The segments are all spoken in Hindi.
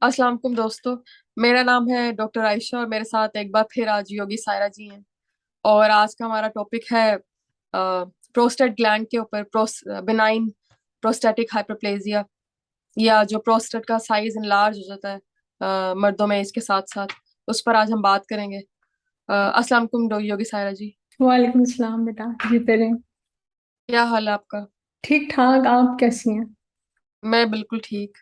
अस्सलाम वालेकुम दोस्तों। मेरा नाम है डॉक्टर आयशा और मेरे साथ एक बार फिर आज योगी सायरा जी हैं। और आज का हमारा टॉपिक है प्रोस्टेट ग्लैंड के ऊपर बिनाइन प्रोस्टेटिक हाइपरप्लेजिया, या जो प्रोस्टेट का साइज इनलार्ज हो जाता है मर्दों में इसके साथ साथ, उस पर आज हम बात करेंगे। अस्सलाम वालेकुम योगी सायरा जी। वालेकुम सलाम बेटा। जी तेरे क्या हाल है आपका? ठीक ठाक। आप कैसी हैं? मैं बिल्कुल ठीक।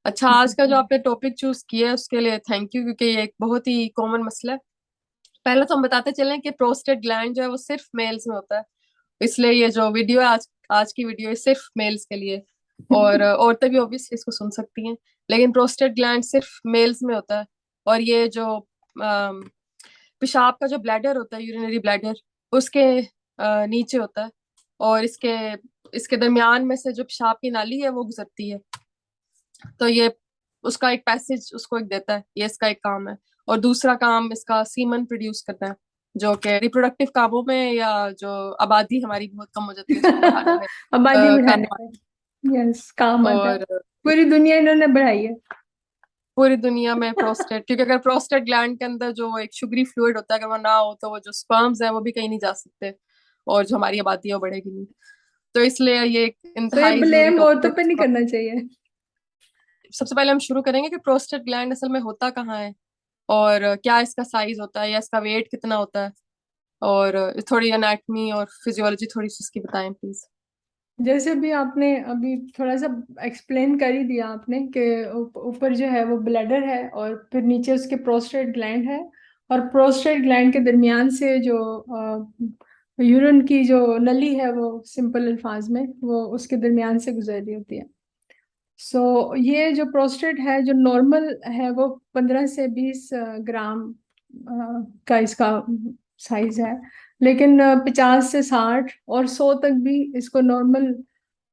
अच्छा, आज का जो आपने टॉपिक चूज किया है उसके लिए थैंक यू, क्योंकि ये एक बहुत ही कॉमन मसला है। पहले तो हम बताते चलें कि प्रोस्टेट ग्लैंड जो है वो सिर्फ मेल्स में होता है, इसलिए ये जो वीडियो है आज आज की वीडियो है सिर्फ मेल्स के लिए। और औरतें भी ऑब्वियसली इसको सुन सकती हैं, लेकिन प्रोस्टेट ग्लैंड सिर्फ मेल्स में होता है। और ये जो पेशाब का जो ब्लैडर होता है, यूरिनरी ब्लैडर, उसके नीचे होता है। और इसके इसके दरमियान में से जो पेशाब की नाली है वो गुजरती है। तो ये उसका एक पैसेज उसको एक देता है, ये इसका एक काम है। और दूसरा काम इसका सीमन प्रोड्यूस करना है, जो कि रिप्रोडक्टिव कामों में, या जो आबादी हमारी बहुत कम हो जाती है उसको बढ़ाने में आबादी बढ़ाने काम आता में। यस, काम है। आता है। और पूरी दुनिया इन्होंने बढ़ाई है। पूरी दुनिया में प्रोस्टेट, क्योंकि अगर प्रोस्टेट ग्लैंड के अंदर जो एक शुगरी फ्लूइड होता है अगर वो ना हो तो वो जो स्पर्म्स है वो भी कहीं नहीं जा सकते, और जो हमारी आबादी है वो बढ़ेगी नहीं। तो इसलिए ये एक तो ये इंतहाई जरूरी ब्लेम टॉपिक है औरतों पे नहीं जिसको करना चाहिए। सबसे पहले हम शुरू करेंगे कि प्रोस्टेट ग्लैंड असल में होता कहाँ है, और क्या इसका साइज होता है, या इसका वेट कितना होता है। और थोड़ी एनाटमी और फिजियोलॉजी थोड़ी सी इसकी बताएं प्लीज। जैसे भी आपने अभी थोड़ा सा एक्सप्लेन कर ही दिया आपने कि ऊपर जो है वो ब्लैडर है और फिर नीचे उसके प्रोस्टेट ग्लैंड है। और प्रोस्टेट ग्लैंड के दरमियान से जो यूरिन की जो नली है वो सिंपल अल्फाज में वो उसके दरमियान से गुजर रही होती है। ये जो प्रोस्टेट है जो नॉर्मल है वो 15 से 20 ग्राम का इसका साइज है। लेकिन 50 से 60 और 100 तक भी इसको नॉर्मल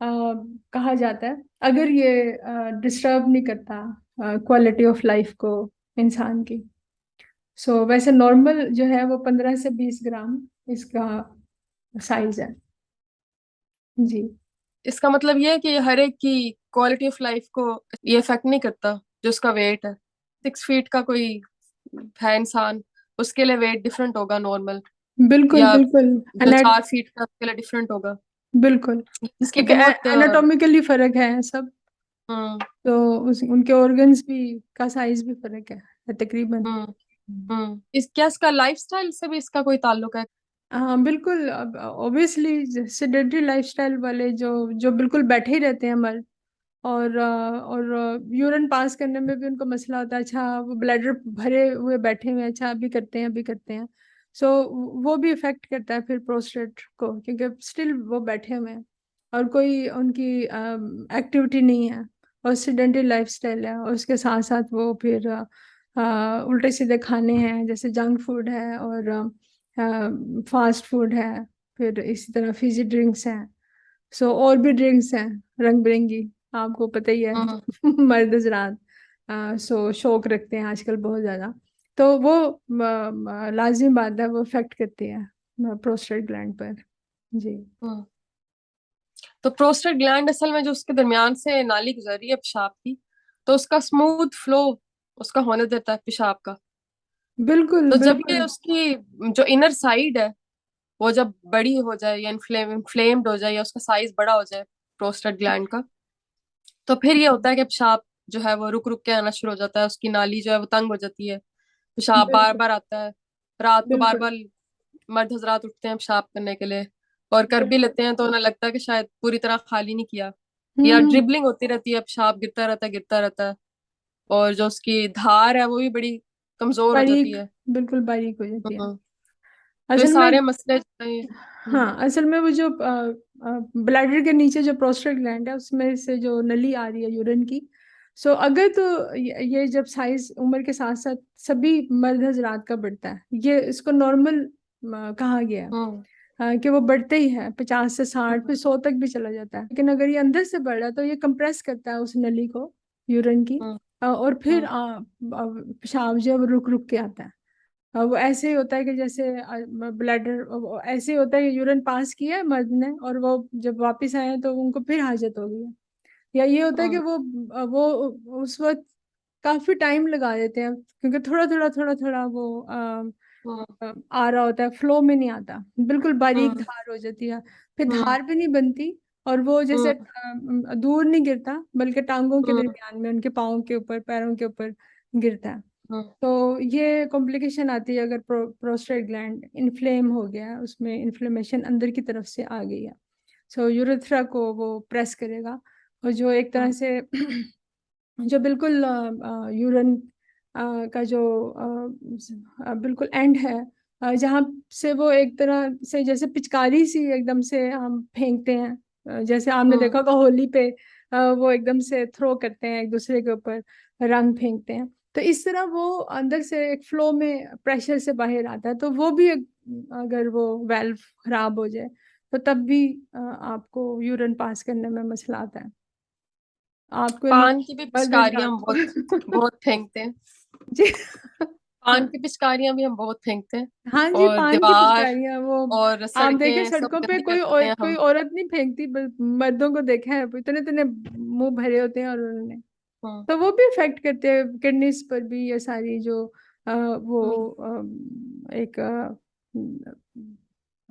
कहा जाता है, अगर ये डिस्टर्ब नहीं करता क्वालिटी ऑफ लाइफ को इंसान की। वैसे नॉर्मल जो है वो 15 से 20 ग्राम इसका साइज है। जी। इसका मतलब ये है कि हर एक की क्वालिटी ऑफ लाइफ को ये इफेक्ट नहीं करता। जो उसका वेट है, 6 फीट का कोई है इंसान, उसके लिए वेट डिफरेंट होगा नॉर्मल, बिल्कुल या बिल्कुल। जो 4 फीट का उसके लिए डिफरेंट होगा। बिल्कुल, इसकी क्योंकि बहुत एनाटॉमिकली फर्क है सब। हम्म तो उनके ऑर्गन्स भी का साइज भी फर्क है तकरीबन। हम्म क्या इसका लाइफस्टाइल से भी इसका कोई ताल्लुक है? हाँ बिल्कुल। ऑब्वियसली सेडेंटरी लाइफस्टाइल वाले जो जो बिल्कुल बैठे ही रहते हैं मर्द, और यूरिन पास करने में भी उनको मसला होता है। अच्छा, वो ब्लैडर भरे हुए बैठे हुए हैं, अच्छा अभी करते हैं अभी करते हैं। सो वो भी इफेक्ट करता है फिर प्रोस्टेट को, क्योंकि स्टिल वो बैठे हुए हैं और कोई उनकी एक्टिविटी नहीं है और सेडेंटरी लाइफस्टाइल है। और उसके साथ साथ वो फिर उल्टे सीधे खाने हैं, जैसे जंक फूड है और फास्ट फूड है। फिर इसी तरह फिजी ड्रिंक्स हैं। और भी ड्रिंक्स हैं रंग बिरंगी, आपको पता ही है। हम्म मर्द हजरात शौक रखते हैं आजकल बहुत ज्यादा। तो वो लाजिम बात है, वो इफेक्ट करती है प्रोस्टेट ग्लैंड पर। जी। हम्म तो प्रोस्टेट ग्लैंड असल में जो उसके दरमियान से नाली गुजर रही है पेशाब की, तो उसका स्मूथ फ्लो उसका होने देता है पेशाब का। बिल्कुल तो जब ये बिल्कुल। उसकी जो इनर साइड है वो जब बड़ी हो जाए या इन्फ्लेम्ड हो जाए, या उसका साइज बड़ा हो जाए प्रोस्टेट ग्लैंड का, तो फिर ये होता है कि पेशाब जो है वो रुक रुक के आना शुरू हो जाता है, उसकी नाली जो है वो तंग हो जाती है, पेशाब बार बिल्कुल बार आता है। रात को बार बिल्कुल बार मर्द हजरात उठते हैं पेशाब करने के लिए, और कर भी बिल्कुल। लेते हैं तो उन्हें लगता है कि शायद पूरी तरह खाली नहीं किया, या हम्म। ड्रिबलिंग होती रहती है, पेशाब गिरता रहता है। और जो उसकी धार है वो भी बड़ी कमजोर हो जाती बारीक, है। बिल्कुल बारीक हो जाती है। हम्म, तो ये असल में, सारे मसले जो हैं हाँ असल में वो जो ब्लैडर के नीचे जो प्रोस्टेट ग्लैंड है उसमें से जो नली आ रही है यूरिन की। अगर तो ये जब साइज उम्र के साथ साथ सभी मर्द हजरात का बढ़ता है, ये इसको नॉर्मल कहा गया है। हम्म कि वो बढ़ते ही है 50 से 60 फिर 100 तक भी चला जाता है। लेकिन अगर ये अंदर से बढ़ रहा है तो ये कंप्रेस करता है उस नली को, यूरिन की। हम्म और फिर हम्म पेशाब जो है वो रुक रुक के आता है। वो ऐसे ही होता है कि जैसे ब्लैडर ऐसे ही होता है कि यूरिन पास किया है मर्द ने और वो जब वापस आए हैं तो उनको फिर हाजत हो गई है। या ये होता है कि हम्म वो उस वक्त काफी टाइम लगा देते हैं, क्योंकि थोड़ा थोड़ा वो हम्म। आ रहा होता है, फ्लो में नहीं आता, बिल्कुल बारीक हम्म। धार हो जाती है, फिर हम्म। धार भी नहीं बनती, और वो जैसे हम्म। दूर नहीं गिरता, बल्कि टांगों के हम्म। दरमियान में, उनके पाँव के ऊपर, पैरों के ऊपर गिरता है। हम्म। तो ये कॉम्प्लिकेशन आती है अगर प्रोस्टेट ग्लैंड इन्फ्लेम हो गया है, उसमें इन्फ्लेमेशन अंदर की तरफ से आ गई है। सो यूरेथ्रा को वो प्रेस करेगा, और जो एक तरह हम्म। से जो बिल्कुल यूरन का जो बिल्कुल एंड है, जहाँ से वो एक तरह से जैसे पिचकारी सी एकदम से हम फेंकते हैं, जैसे आपने हम्म। देखा होगा होली पे वो एकदम से थ्रो करते हैं एक दूसरे के ऊपर, रंग फेंकते हैं, तो इस तरह वो अंदर से एक फ्लो में प्रेशर से बाहर आता है। तो वो भी अगर वो वेल्व खराब हो जाए तो तब भी आपको यूरिन पास करने में मसला आता है, आपको नहीं, पान की भी मर्द पिचकारियां हजरात हम बहुत को। बहुत फेंकते हैं। जी। पान हाँ, की पिचकारियां भी हम बहुत फेंकते हैं। हाँ जी, और पान की दीवार पिचकारियां वो और आप देखें सड़कें सब सड़कों पे गंदी कर कोई देते हैं कोई हम। औरत नहीं फेंकती, बस मर्दों को देखा है, इतने इतने मुंह भरे होते हैं और उन्होंने, हम्म। तो वो भी इफेक्ट करते हैं किडनीज पर भी, ये सारी जो हम्म। वो एक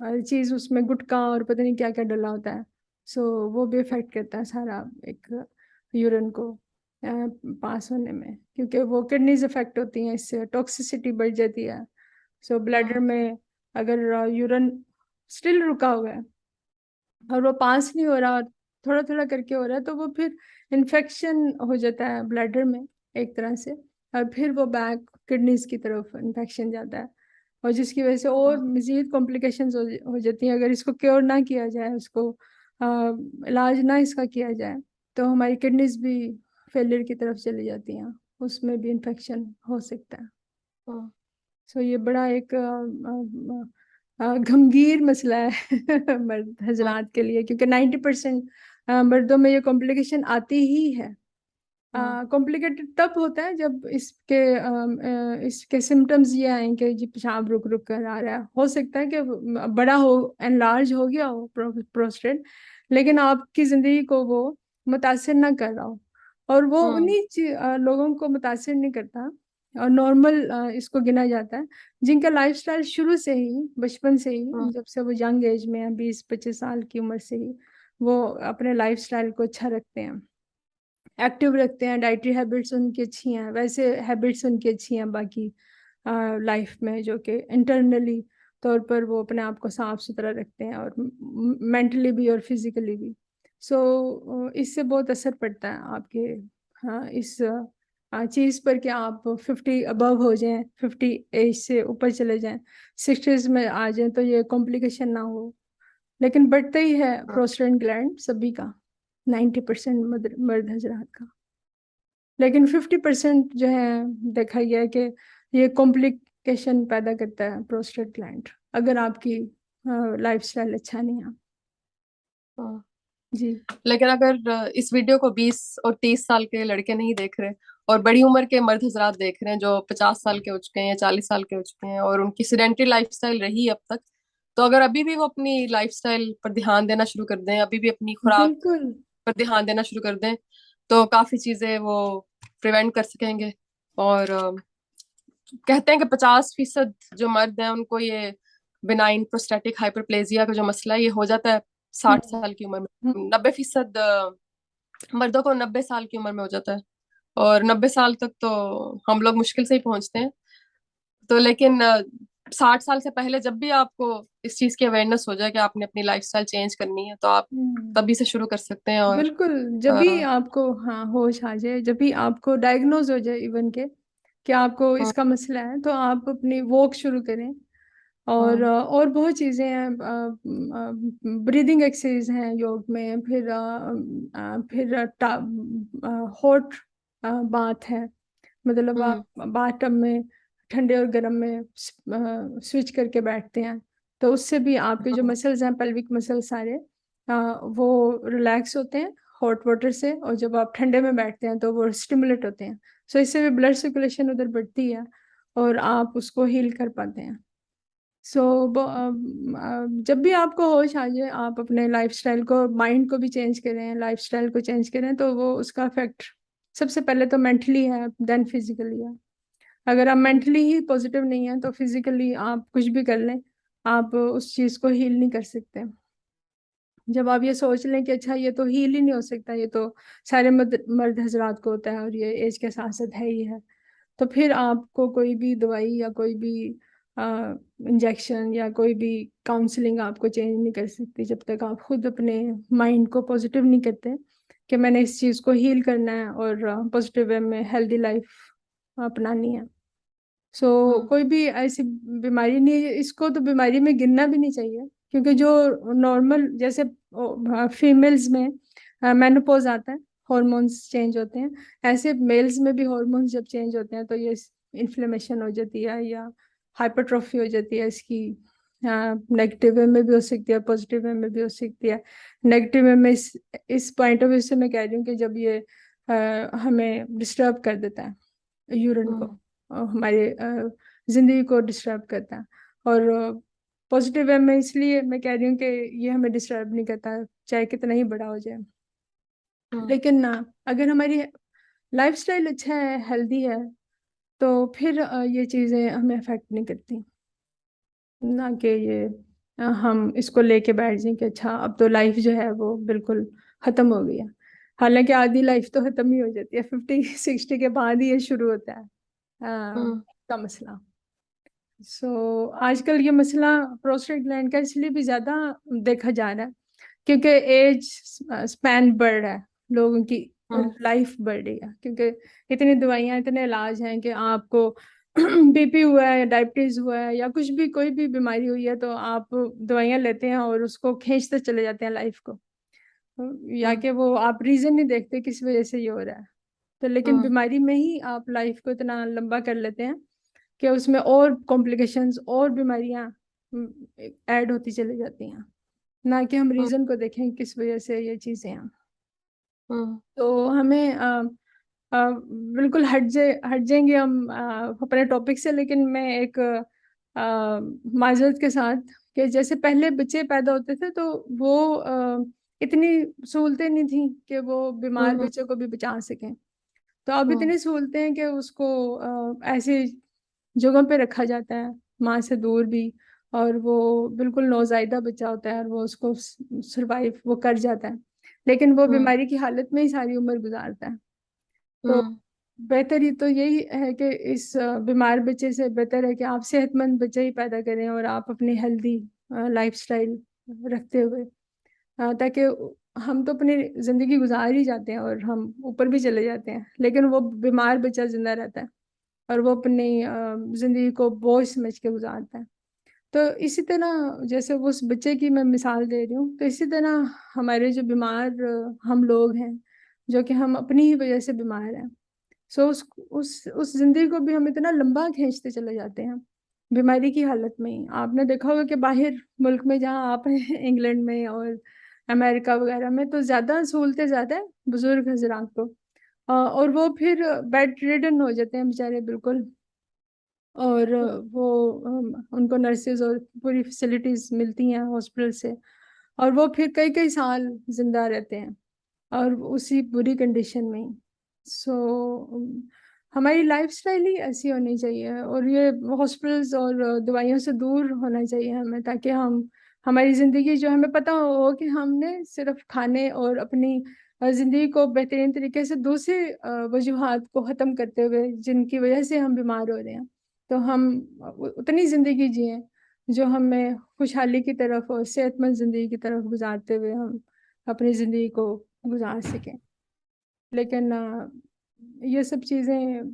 हर चीज उसमें गुटखा और पता नहीं क्या क्या डला होता है, सो वो भी इफेक्ट करता है सारा एक यूरिन को पास होने में, क्योंकि वो किडनीज इफेक्ट होती हैं, इससे टॉक्सिसिटी बढ़ जाती है। सो ब्लैडर हम्म। में अगर यूरिन स्टिल रुका हुआ है और वो पास नहीं हो रहा, थोड़ा थोड़ा करके हो रहा है, तो वो फिर इन्फेक्शन हो जाता है ब्लैडर में एक तरह से, और फिर वो बैक किडनीज की तरफ इन्फेक्शन जाता है, और जिसकी वजह से और हम्म। मजीद कॉम्प्लिकेशंस हो जाती हैं अगर इसको क्योर ना किया जाए, उसको इलाज ना इसका किया जाए, तो हमारी किडनीज भी फेलियर की तरफ चली जाती हैं, उसमें भी इन्फेक्शन हो सकता है। हम्म। सो ये बड़ा एक गंभीर मसला है मर्द हम्म। हजरात के लिए, क्योंकि 90% मर्दों में ये कॉम्प्लिकेशन आती ही है। हम्म। कॉम्प्लिकेटेड तब होता है जब इसके सिम्टम्स ये आए कि जी पेशाब रुक रुक कर आ रहा है, हो सकता है कि बड़ा हो, एनलार्ज हो गया हो प्रोस्टेट, लेकिन आपकी ज़िंदगी को वो मुतासिर ना कर रहा हो, और वो हम्म। उन्हीं लोगों को मुतासिर नहीं करता, और नॉर्मल इसको गिना जाता है जिनका लाइफस्टाइल शुरू से ही, बचपन से ही, हम्म। जब से वो यंग एज में है, 20-25 साल की उम्र से ही वो अपने लाइफस्टाइल को अच्छा रखते हैं, एक्टिव रखते हैं, डाइटरी हैबिट्स उनकी अच्छी हैं, वैसे हैबिट्स उनकी अच्छी हैं बाकी लाइफ में, जो कि इंटरनली तौर पर वो अपने आप को साफ सुथरा रखते हैं, और मेंटली भी और फिजिकली भी। सो इससे बहुत असर पड़ता है आपके, हाँ, इस चीज़ पर कि आप 50 अबव हो जाएं, 50 एज से ऊपर चले जाएं, 60s में आ जाएं, तो ये कॉम्प्लिकेशन ना हो। लेकिन बढ़ता ही है हम्म। प्रोस्टेट ग्लैंड सभी का, 90% मर्द हजरात का, लेकिन 50% जो है देखा गया है कि ये कॉम्प्लिकेशन पैदा करता है प्रोस्टेट ग्लैंड, अगर आपकी लाइफस्टाइल अच्छा नहीं है। हम्म। जी। लेकिन अगर इस वीडियो को 20 और 30 साल के लड़के नहीं देख रहे और बड़ी उम्र के मर्द हजरात देख रहे हैं जो 50 साल के हो चुके हैं या 40 साल के हो चुके हैं और उनकी सीडेंटरी लाइफस्टाइल रही अब तक, तो अगर अभी भी वो अपनी लाइफस्टाइल पर ध्यान देना शुरू कर दें, अभी भी अपनी खुराक बिल्कुल। पर ध्यान देना शुरू कर दें, तो काफी चीजें वो प्रिवेंट कर सकेंगे। और कहते हैं कि 50% जो मर्द हैं उनको ये बिनाइन प्रोस्टेटिक हाइपरप्लेजिया का जो मसला है ये हो जाता है साठ हम्म। साल की उम्र हम्म। में। 90% मर्दों को 90 साल की उम्र में हो जाता है, और 90 साल तक तो हम लोग मुश्किल से ही पहुंचते हैं। तो लेकिन 60 साल से पहले जब भी आपको इस चीज की अवेयरनेस हो जाए कि आपने अपनी लाइफस्टाइल चेंज करनी है, तो आप हम्म। तभी से शुरू कर सकते हैं। और बिल्कुल, जब भी अ, आपको, हाँ, होश आ जाए, जब भी आपको डायग्नोज हो जाए इवन के कि आपको हम्म। इसका मसला है, तो आप अपनी वॉक शुरू करें, हम्म। और बहुत चीज़ें हैं, ब्रीदिंग एक्सरसाइज हैं योग में, फिर हॉट बाथ है, मतलब हम्म। आप बाथ टब में ठंडे और गर्म में स्विच करके बैठते हैं, तो उससे भी आपके जो हम्म। मसल्स हैं, पेल्विक मसल सारे वो रिलैक्स होते हैं हॉट वाटर से, और जब आप ठंडे में बैठते हैं तो वो स्टिमुलेट होते हैं, सो इससे भी ब्लड सर्कुलेशन उधर बढ़ती है, और आप उसको हील कर पाते हैं। सो जब भी आपको होश आ जाए, आप अपने लाइफस्टाइल को, माइंड को भी चेंज करें, लाइफस्टाइल को चेंज करें, तो वो उसका इफेक्ट सबसे पहले तो मेंटली है, देन फिजिकली है। अगर आप मेंटली ही पॉजिटिव नहीं है तो फिजिकली आप कुछ भी कर लें, आप उस चीज को हील नहीं कर सकते। जब आप ये सोच लें कि अच्छा ये तो हील ही नहीं हो सकता, ये तो सारे मर्द हजरात को होता है और ये एज के साथ साथ है ही है, तो फिर आपको कोई भी दवाई या कोई भी इंजेक्शन या कोई भी काउंसलिंग आपको चेंज नहीं कर सकती, जब तक आप खुद अपने माइंड को पॉजिटिव नहीं करते कि मैंने इस चीज़ को हील करना है और पॉजिटिव वे में हेल्दी लाइफ अपनानी है। कोई भी ऐसी बीमारी नहीं है, इसको तो बीमारी में गिनना भी नहीं चाहिए, क्योंकि जो नॉर्मल जैसे फीमेल्स में मेनोपॉज आता है, हॉर्मोन्स चेंज होते हैं, ऐसे मेल्स में भी हॉर्मोन्स जब चेंज होते हैं तो ये इन्फ्लेमेशन हो जाती है या हाइपरट्रॉफी हो जाती है इसकी। नेगेटिव वे में भी हो सकती है, पॉजिटिव वे में भी हो सकती है। नेगेटिव वे में इस पॉइंट ऑफ व्यू से मैं कह रही हूँ कि जब ये हमें डिस्टर्ब कर देता है यूरिन को, हमारे जिंदगी को डिस्टर्ब करता है। और पॉजिटिव वे में इसलिए मैं कह रही हूँ कि ये हमें डिस्टर्ब नहीं करता, चाहे कितना ही बड़ा हो जाए। लेकिन ना, अगर हमारी लाइफस्टाइल अच्छा है, हेल्दी है, तो फिर ये चीज़ें हमें अफेक्ट नहीं करती। ना कि ये हम इसको लेके बैठ जाएं कि अच्छा अब तो लाइफ जो है वो बिल्कुल ख़त्म हो गई है। हालांकि आधी लाइफ तो ख़त्म ही हो जाती है, 50-60 के बाद ही ये शुरू होता है का मसला। आजकल ये मसला प्रोस्टेट ग्लैंड का इसलिए भी ज़्यादा देखा जा रहा है क्योंकि एज स्पैन बढ़ रहा है, लोगों की लाइफ बढ़ रही है, क्योंकि इतनी दवाइयाँ, इतने इलाज हैं कि आपको बीपी हुआ है, डायबिटीज हुआ है या कुछ भी, कोई भी बीमारी हुई है तो आप दवाइयाँ लेते हैं और उसको खींचते चले जाते हैं लाइफ को, या कि वो आप रीजन नहीं देखते किस वजह से ये हो रहा है। तो लेकिन बीमारी में ही आप लाइफ को इतना लंबा कर लेते हैं कि उसमें और कॉम्प्लिकेशंस और बीमारियां ऐड होती चली जाती हैं, ना कि हम रीजन को देखें किस वजह से ये चीजें हैं। तो हमें बिल्कुल हट जाएंगे हम अपने टॉपिक से, लेकिन मैं एक माजरत के साथ कि जैसे पहले बच्चे पैदा होते थे तो वो इतनी सहूलतें नहीं थी कि वो बीमार बच्चों को भी बचा सकें। तो अब इतनी सहूलतें हैं कि उसको ऐसी जगह पे रखा जाता है, माँ से दूर भी, और वो बिल्कुल नौजायदा बच्चा होता है और वो उसको सरवाइव वो कर जाता है, लेकिन वो बीमारी की हालत में ही सारी उम्र गुजारता है। तो बेहतर ही तो यही है कि इस बीमार बच्चे से बेहतर है कि आप सेहतमंद बच्चे ही पैदा करें और आप अपनी हेल्दी लाइफस्टाइल रखते हुए, ताकि हम तो अपनी ज़िंदगी गुजार ही जाते हैं और हम ऊपर भी चले जाते हैं, लेकिन वो बीमार बच्चा जिंदा रहता है और वो अपनी ज़िंदगी को बोझ समझ के गुजारता है। तो इसी तरह जैसे वो उस बच्चे की मैं मिसाल दे रही हूँ, तो इसी तरह हमारे जो बीमार हम लोग हैं, जो कि हम अपनी ही वजह से बीमार हैं, उस जिंदगी को भी हम इतना लंबा खींचते चले जाते हैं बीमारी की हालत में ही। आपने देखा होगा कि बाहर मुल्क में, जहाँ आप हैं इंग्लैंड में और अमेरिका वगैरह में, तो ज़्यादा सहूलतें ज़्यादा है बुजुर्ग हजरात को, और वो फिर बेड रिडन हो जाते हैं बेचारे बिल्कुल। और वो उनको नर्सेज और पूरी फैसिलिटीज मिलती हैं हॉस्पिटल से, और वो फिर कई कई साल जिंदा रहते हैं और उसी बुरी कंडीशन में ही। हमारी लाइफस्टाइल ही ऐसी होनी चाहिए और ये हॉस्पिटल्स और दवाइयों से दूर होना चाहिए हमें, ताकि हम हमारी ज़िंदगी जो हमें पता हो कि हमने सिर्फ खाने और अपनी ज़िंदगी को बेहतरीन तरीके से दूसरे वजूहात को ख़त्म करते हुए जिनकी वजह से हम बीमार हो रहे हैं, तो हम उतनी ज़िंदगी जिएं जो हमें खुशहाली की तरफ और सेहतमंद ज़िंदगी की तरफ गुजारते हुए हम अपनी ज़िंदगी को गुजार सकें। लेकिन ये सब चीज़ें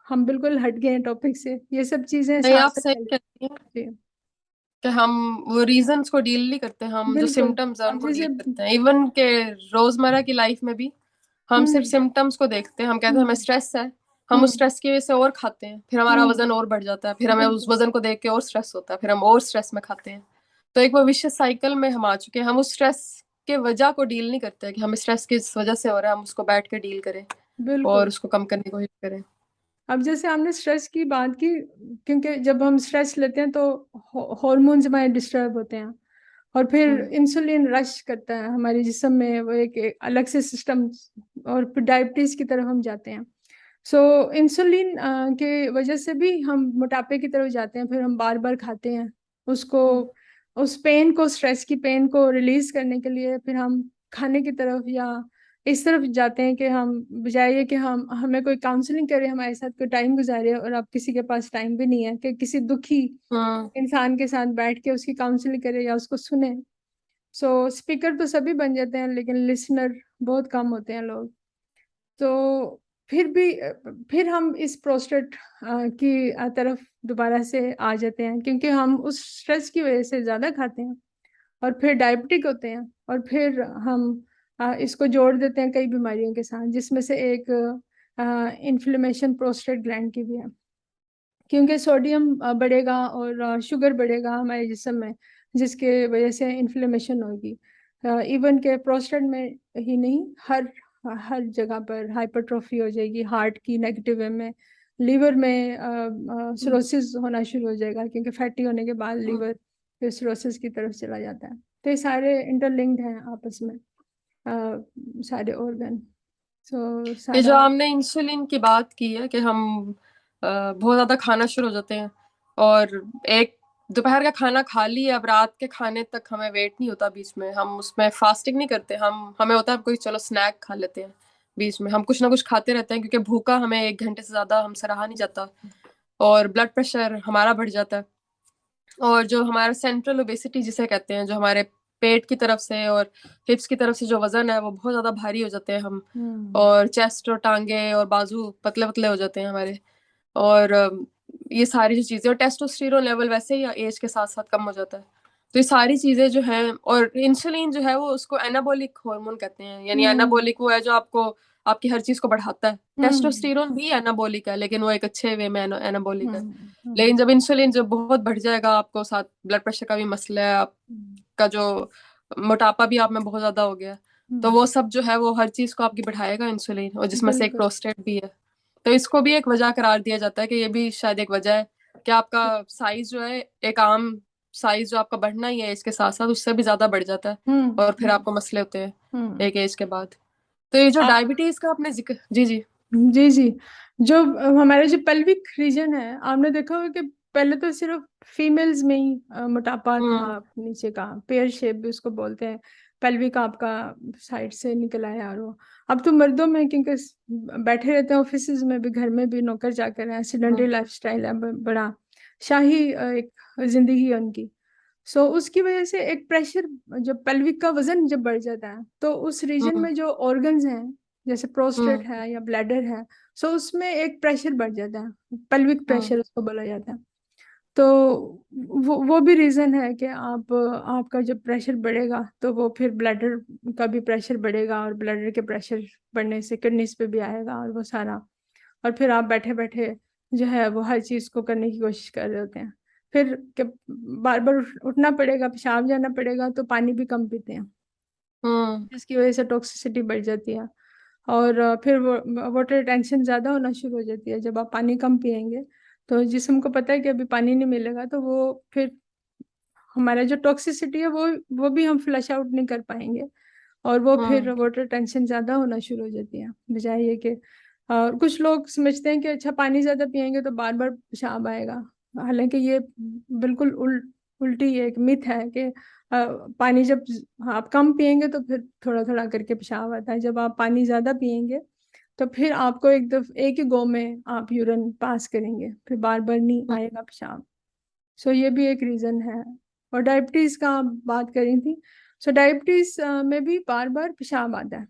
हम बिल्कुल हट गए हैं टॉपिक से, ये सब चीज़ें नहीं, साल आप से सही पहले कहती हैं थी। कि हम वो रीजंस को डील नहीं करते, हम जो बिल्कुल। सिम्टम्स है अब उनको डील जैसे करते हैं। इवन के रोजमर्रा की लाइफ में भी हम सिर्फ हम्म सिम्टम्स को देखते हैं। हम कहते हैं हमें हम्म स्ट्रेस है, हम उस हम्म स्ट्रेस की वजह से और खाते हैं, फिर हमारा हम्म वजन और बढ़ जाता है, फिर हमें उस बिल्कुल वजन को देख के और स्ट्रेस होता है, फिर हम और स्ट्रेस में खाते हैं। तो एक वो विशियस साइकिल में हम आ चुके हैं। हम उस स्ट्रेस के वजह को डील नहीं करते कि हम स्ट्रेस किस वजह से हो रहा है, हम उसको बैठ के डील करें और बिल्कुल। उसको कम करने की कोशिश करें। अब जैसे हमने स्ट्रेस की बात की, क्योंकि जब हम स्ट्रेस लेते हैं तो हॉर्मोन्स हमारे डिस्टर्ब होते हैं, और फिर हम्म इंसुलिन रश करता है हमारे जिस्म में, वो एक अलग से सिस्टम, और फिर डायबिटीज की तरफ हम जाते हैं। सो इंसुलिन के वजह से भी हम मोटापे की तरफ जाते हैं। फिर हम बार बार खाते हैं उसको, हम्म उस पेन को, स्ट्रेस की पेन को रिलीज करने के लिए फिर हम खाने की तरफ या इस तरफ जाते हैं कि हम, बजाय ये कि हम हमें कोई काउंसलिंग करे, हमारे साथ कोई टाइम गुजारे, और अब किसी के पास टाइम भी नहीं है कि किसी दुखी हम्म इंसान के साथ बैठ के उसकी काउंसलिंग करे या उसको सुने। सो स्पीकर तो सभी बन जाते हैं, लेकिन लिसनर बहुत कम होते हैं लोग। तो फिर भी फिर हम इस प्रोस्टेट की तरफ दोबारा से आ जाते हैं, क्योंकि हम उस स्ट्रेस की वजह से ज़्यादा खाते हैं, और फिर डायबिटिक होते हैं, और फिर हम इसको जोड़ देते हैं कई बीमारियों के साथ, जिसमें से एक इन्फ्लेमेशन प्रोस्टेट ग्लैंड की भी है। क्योंकि सोडियम बढ़ेगा और शुगर बढ़ेगा हमारे जिस्म में, जिसके वजह से इन्फ्लेमेशन होगी। इवन के प्रोस्टेट में ही नहीं, हर हर जगह पर हाइपरट्रोफी हो जाएगी, हार्ट की नेगेटिव वे में, लीवर में हम्म सिरोसिस होना शुरू हो जाएगा, क्योंकि फैटी होने के बाद हम्म। लीवर फिर सिरोसिस की तरफ चला जाता है। तो ये सारे इंटरलिंक्ड हैं आपस में, सारे ऑर्गन। सो ये जो सारा। हमने इंसुलिन की बात की है कि हम बहुत ज्यादा खाना शुरू हो जाते हैं, और एक दोपहर का खाना खा लिया, अब रात के खाने तक हमें वेट नहीं होता, बीच में हम उसमें फास्टिंग नहीं करते, हमें होता है कोई चलो स्नैक खा लेते हैं, बीच में हम कुछ ना कुछ खाते रहते हैं, क्योंकि भूखा हमें 1 घंटे से ज्यादा हमसे रहा नहीं जाता, और ब्लड प्रेशर हमारा बढ़ जाता है। और जो हमारा सेंट्रल ओबेसिटी जिसे कहते हैं, जो हमारे पेट की तरफ से और हिप्स की तरफ से जो वजन है वो बहुत ज्यादा भारी हो जाते हैं हम, हम्म। और चेस्ट और टांगे और बाजू पतले पतले हो जाते हैं हमारे। और ये सारी जो चीजें, और टेस्टोस्टेरोन लेवल वैसे ही एज के साथ साथ कम हो जाता है। तो ये सारी चीजें जो हैं, और इंसुलिन जो है वो उसको एनाबॉलिक हार्मोन कहते हैं, यानी हम्म। एनाबॉलिक वो है जो आपको आपकी हर चीज को बढ़ाता है। हम्म। टेस्टोस्टेरोन भी एनाबॉलिक है, लेकिन वो एक अच्छे वे में एनाबॉलिक है। हम्म। लेकिन जब इंसुलिन जब बहुत बढ़ जाएगा, आपको साथ ब्लड प्रेशर का भी मसला है, आपका जो मोटापा भी आप में बहुत ज्यादा हो गया, तो हम्म। वो सब जो है वो हर चीज को आपकी बढ़ाएगा इंसुलिन, और जिसमें से एक बिल्कुल। प्रोस्टेट भी है। तो इसको भी एक वजह करार दिया जाता है कि ये भी शायद एक वजह है कि आपका साइज जो है, एक आम साइज जो आपका बढ़ना ही है इसके साथ साथ, उससे भी ज्यादा बढ़ जाता है, हम्म। और फिर हम्म। आपको मसले होते हैं हम्म। एक एज के बाद। तो ये जो आ, डायबिटीज का आपने जिक्र, जी जी। जी जी। जो हमारे जो पेल्विक रीजन है, आपने देखा होगा कि पहले तो सिर्फ फीमेल्स में ही मोटापा हम्म था, नीचे का पेयर शेप भी उसको बोलते हैं, पेल्विक आपका साइड से निकल आया, और वो अब तो मर्दों में, क्योंकि बैठे रहते हैं ऑफिस में भी, घर में भी, नौकर चाकर हैं, हम्म सेडेंटरी लाइफस्टाइल है, बड़ा शाही एक जिंदगी है उनकी। सो उसकी वजह से एक प्रेशर, जब पेल्विक का वजन जब बढ़ जाता है, तो उस रीजन हम्म में जो ऑर्गन्स हैं, जैसे प्रोस्टेट हम्म है या ब्लैडर है, सो उसमें एक प्रेशर बढ़ जाता है, पेल्विक हम्म प्रेशर उसको बोला जाता है। तो वो भी रीजन है कि आप, आपका जब प्रेशर बढ़ेगा तो वो फिर ब्लैडर का भी प्रेशर बढ़ेगा, और ब्लैडर के प्रेशर बढ़ने से किडनीज पे भी आएगा, और वो सारा, और फिर आप बैठे बैठे जो है वो हर चीज को करने की कोशिश कर रहे होते हैं। फिर बार बार उठना पड़ेगा, पेशाब जाना पड़ेगा, तो पानी भी कम पीते हैं, हम्म जिसकी वजह से टॉक्सिसिटी बढ़ जाती है। और फिर वो वाटर रिटेंशन ज़्यादा होना शुरू हो जाती है, जब आप पानी कम पियेंगे, तो जिस्म को पता है कि अभी पानी नहीं मिलेगा, तो वो फिर हमारा जो टॉक्सिसिटी है वो भी हम फ्लश आउट नहीं कर पाएंगे, और वो फिर हम्म वाटर टेंशन ज़्यादा होना शुरू हो जाती है। बजाय ये कि कुछ लोग समझते हैं कि अच्छा पानी ज़्यादा पियेंगे तो बार बार पेशाब आएगा, हालांकि ये बिल्कुल उल्टी एक मिथ है कि पानी जब आप कम पियेंगे तो फिर थोड़ा थोड़ा करके पेशाब आता है। जब आप पानी ज़्यादा पियेंगे तो फिर आपको एक ही गो में आप यूरिन पास करेंगे, फिर बार बार नहीं आएगा पेशाब। सो ये भी एक रीज़न है। और डायबिटीज़ का आप बात करी थी, सो डायबिटीज़ में भी बार बार पेशाब आता है।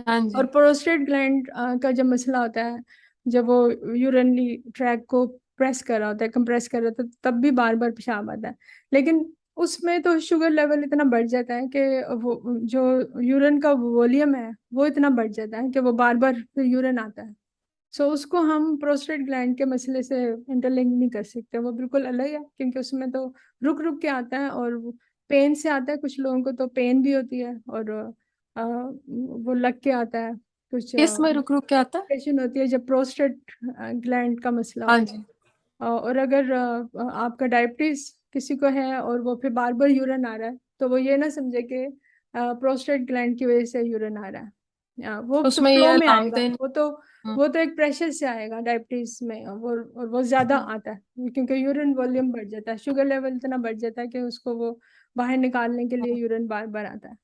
हाँ और जी। प्रोस्टेट ग्लैंड का जब मसला होता है, जब वो यूरिनरी ट्रैक को प्रेस कर रहा होता है, कंप्रेस कर रहा होता है, तब भी बार बार पेशाब आता है। लेकिन उसमें तो शुगर लेवल इतना बढ़ जाता है कि वो जो यूरिन का वॉल्यूम है वो इतना बढ़ जाता है कि वो बार बार फिर यूरिन आता है। सो उसको हम प्रोस्टेट ग्लैंड के मसले से इंटरलिंक नहीं कर सकते, वो बिल्कुल अलग है, क्योंकि उसमें तो रुक रुक के आता है, और पेन से आता है, कुछ लोगों को तो पेन भी होती है, और वो लग के आता है, कुछ किस में रुक रुक के आता है? इरिटेशन होती है जब प्रोस्टेट ग्लैंड का मसला हाँ होता जी। है। और अगर आपका डायबिटीज किसी को है और वो फिर बार बार यूरिन आ रहा है, तो वो ये ना समझे कि प्रोस्टेट ग्लैंड की वजह से यूरिन आ रहा है। वो तो उसमें फ्लो ये में आएगा, लामतेन। वो तो एक प्रेशर से आएगा डायबिटीज में, और वो ज्यादा आता है क्योंकि यूरिन वॉल्यूम बढ़ जाता है, शुगर लेवल इतना बढ़ जाता है कि उसको वो बाहर निकालने के लिए यूरिन बार बार आता है।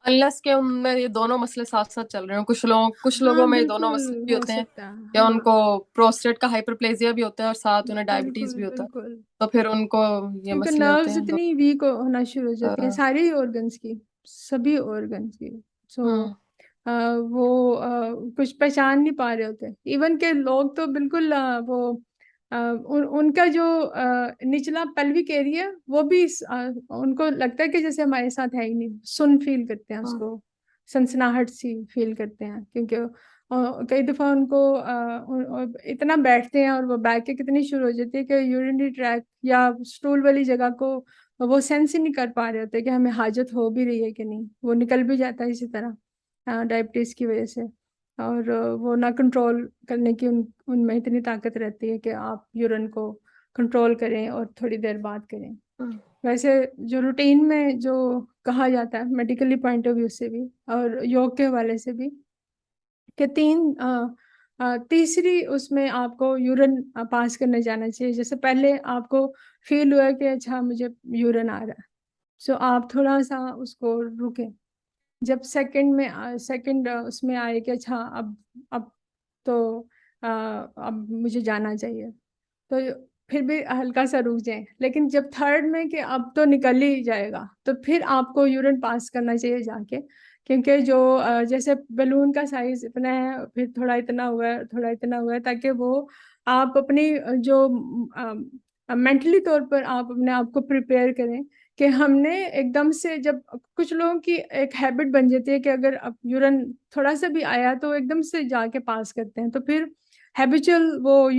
अनलेस के उनमें ये दोनों मसले साथ साथ चल रहे हो, कुछ हाँ लोगों में ये दोनों बिल्कुल मसले भी हो होते हैं, सकता है, या हाँ उनको प्रोस्टेट का हाइपरप्लेजिया भी होता है और साथ उन्हें डायबिटीज बिल्कुल भी होता है, बिल्कुल। तो फिर उनको ये क्योंकि मसले होते नर्व्स हैं इतनी वीक होना शुरू हो जाती हैं, अ, सारी ऑर्गन्स की, सभी ऑर्गन्स की। सो हम्म वो कुछ पहचान नहीं पा रहे होते, इवन के लोग तो बिल्कुल उनका जो निचला पेल्विक एरिया वो भी उनको लगता है कि जैसे हमारे साथ है ही नहीं, सुन फील करते हैं हम्म उसको, सनसनाहट सी फील करते हैं, क्योंकि कई दफा उनको इतना बैठते हैं और वो बैक के कितनी शुरू हो जाती है कि यूरिनरी ट्रैक या स्टूल वाली जगह को वो सेंस ही नहीं कर पा रहे होते कि हमें हाजत हो भी रही है कि नहीं, वो निकल भी जाता है इसी तरह डायबिटीज की वजह से। और वो ना कंट्रोल करने की उनमें इतनी ताकत रहती है कि आप यूरिन को कंट्रोल करें और थोड़ी देर बाद करें। हम्म। वैसे जो रूटीन में जो कहा जाता है मेडिकली पॉइंट ऑफ व्यू से भी और योग के हवाले से भी, कि तीसरी उसमें आपको यूरिन पास करने जाना चाहिए। जैसे पहले आपको फील हुआ कि अच्छा मुझे यूरिन आ रहा है, सो आप थोड़ा सा उसको रुकें। जब सेकंड उसमें आए कि अच्छा अब तो अब मुझे जाना चाहिए, तो फिर भी हल्का सा रुक जाएं। लेकिन जब थर्ड में कि अब तो निकल ही जाएगा, तो फिर आपको यूरिन पास करना चाहिए जाके, क्योंकि जो जैसे बलून का साइज इतना है, फिर थोड़ा इतना हुआ है, थोड़ा इतना हुआ है, ताकि वो आप अपनी जो मेंटली तौर पर आप अपने आप को प्रिपेयर करें कि हमने एकदम से, जब कुछ लोगों की एक हैबिट बन जाती है कि अगर अब यूरिन थोड़ा सा भी आया तो एकदम से जाके पास करते हैं, तो फिर हैबिचुअल वो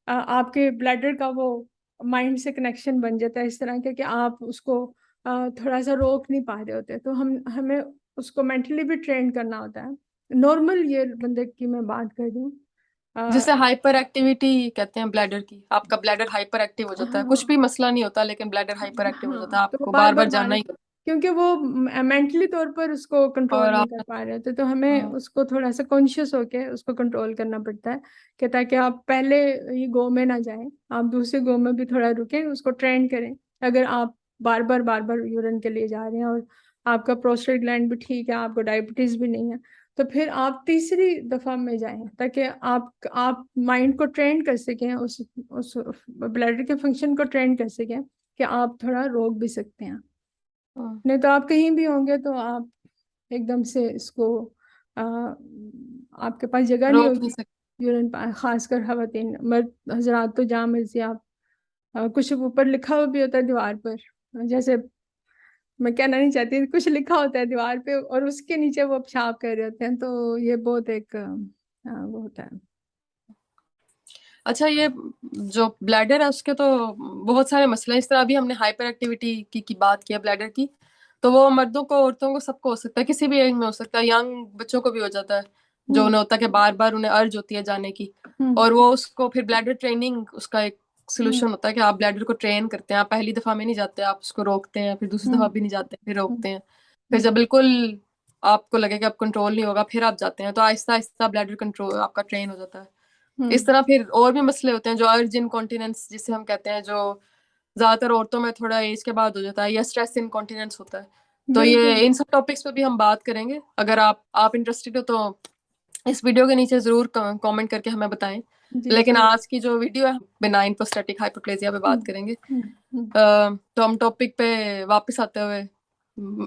आपके ब्लैडर का वो माइंड से कनेक्शन बन जाता है इस तरह के कि आप उसको थोड़ा सा रोक नहीं पा रहे होते। तो हमें उसको मेंटली भी ट्रेन करना होता है। नॉर्मल ये बंदे की मैं बात कर रही हूँ। जैसे हाइपर एक्टिविटी कहते हैं ब्लैडर की, आपका ब्लैडर हाइपर एक्टिव हो जाता है, कुछ हाँ भी मसला नहीं होता लेकिन ब्लैडर हाइपर एक्टिव हो जाता हाँ, है, तो आपको बार बार बार बार बार, जाना ही होता क्योंकि वो मेंटली तौर पर उसको है। कंट्रोल और नहीं आप कर पा रहे होते, तो हमें उसको थोड़ा सा कॉन्शियस होके उसको कंट्रोल करना पड़ता है कि ताकि आप पहले ही गो में ना जाएं, आप दूसरे गो में भी थोड़ा रुकें, उसको ट्रेन करें। अगर आप बार बार यूरिन के लिए जा रहे हैं और आपका प्रोस्टेट ग्लैंड भी ठीक है, आपको डायबिटीज भी नहीं है, तो फिर आप तीसरी दफा में जाएं, ताकि आप माइंड को ट्रेन कर सकें, उस ब्लैडर के फंक्शन को ट्रेन कर सकें कि आप थोड़ा रोक भी सकते हैं। नहीं तो आप कहीं भी होंगे तो आप एकदम से इसको आ, आपके पास जगह नहीं रोक नहीं होगी सकते। यूरिन खासकर खवातीन, मर्द हजरात तो जहाँ मर्जी आप कुछ ऊपर लिखा हुआ भी होता है दीवार पर, जैसे मैं कहना नहीं चाहती, कुछ लिखा होता है दीवार पे और उसके नीचे वो पेशाब कर रहे होते हैं, तो ये बहुत एक वो होता है। अच्छा, ये जो ब्लैडर है उसके तो बहुत सारे मसले हैं। इस तरह अभी हमने हाइपर एक्टिविटी की बात की है ब्लैडर की, तो वो मर्दों को औरतों को सबको हो सकता है, किसी भी एज में हो सकता है, यंग बच्चों को भी हो जाता है, जो हम्म उन्हें होता है कि बार बार उन्हें अर्ज होती है जाने की। हम्म और वो उसको फिर ब्लैडर ट्रेनिंग उसका एक हम्म सोल्यूशन होता है कि आप ब्लैडर को ट्रेन करते हैं, आप पहली दफा में नहीं जाते, आप उसको रोकते हैं, फिर दूसरी दफा हम्म भी नहीं जाते, फिर हम्म रोकते हैं, फिर हम्म जब बिल्कुल आपको लगे कि अब कंट्रोल नहीं होगा फिर आप जाते हैं, तो आहिस्ता आहिस्ता ब्लैडर कंट्रोल आपका ट्रेन हो जाता है। इस हम्म तरह फिर और भी मसले होते हैं, जो अर्ज इनकॉन्टिनेंस जिसे हम कहते हैं, जो ज्यादातर औरतों में थोड़ा एज के बाद हो जाता है, या स्ट्रेस इनकॉन्टिनेंस होता है। तो ये बिल्कुल। इन सब टॉपिक्स पे भी हम बात करेंगे। अगर आप इंटरेस्टेड हो तो इस वीडियो के नीचे जरूर कमेंट करके हमें बताएं। जी लेकिन जरूर। आज की जो वीडियो है बिनाइन प्रोस्टेटिक हाइपरप्लेजिया पे बात हम्म करेंगे। हम्म तो हम टॉपिक पे वापस आते हुए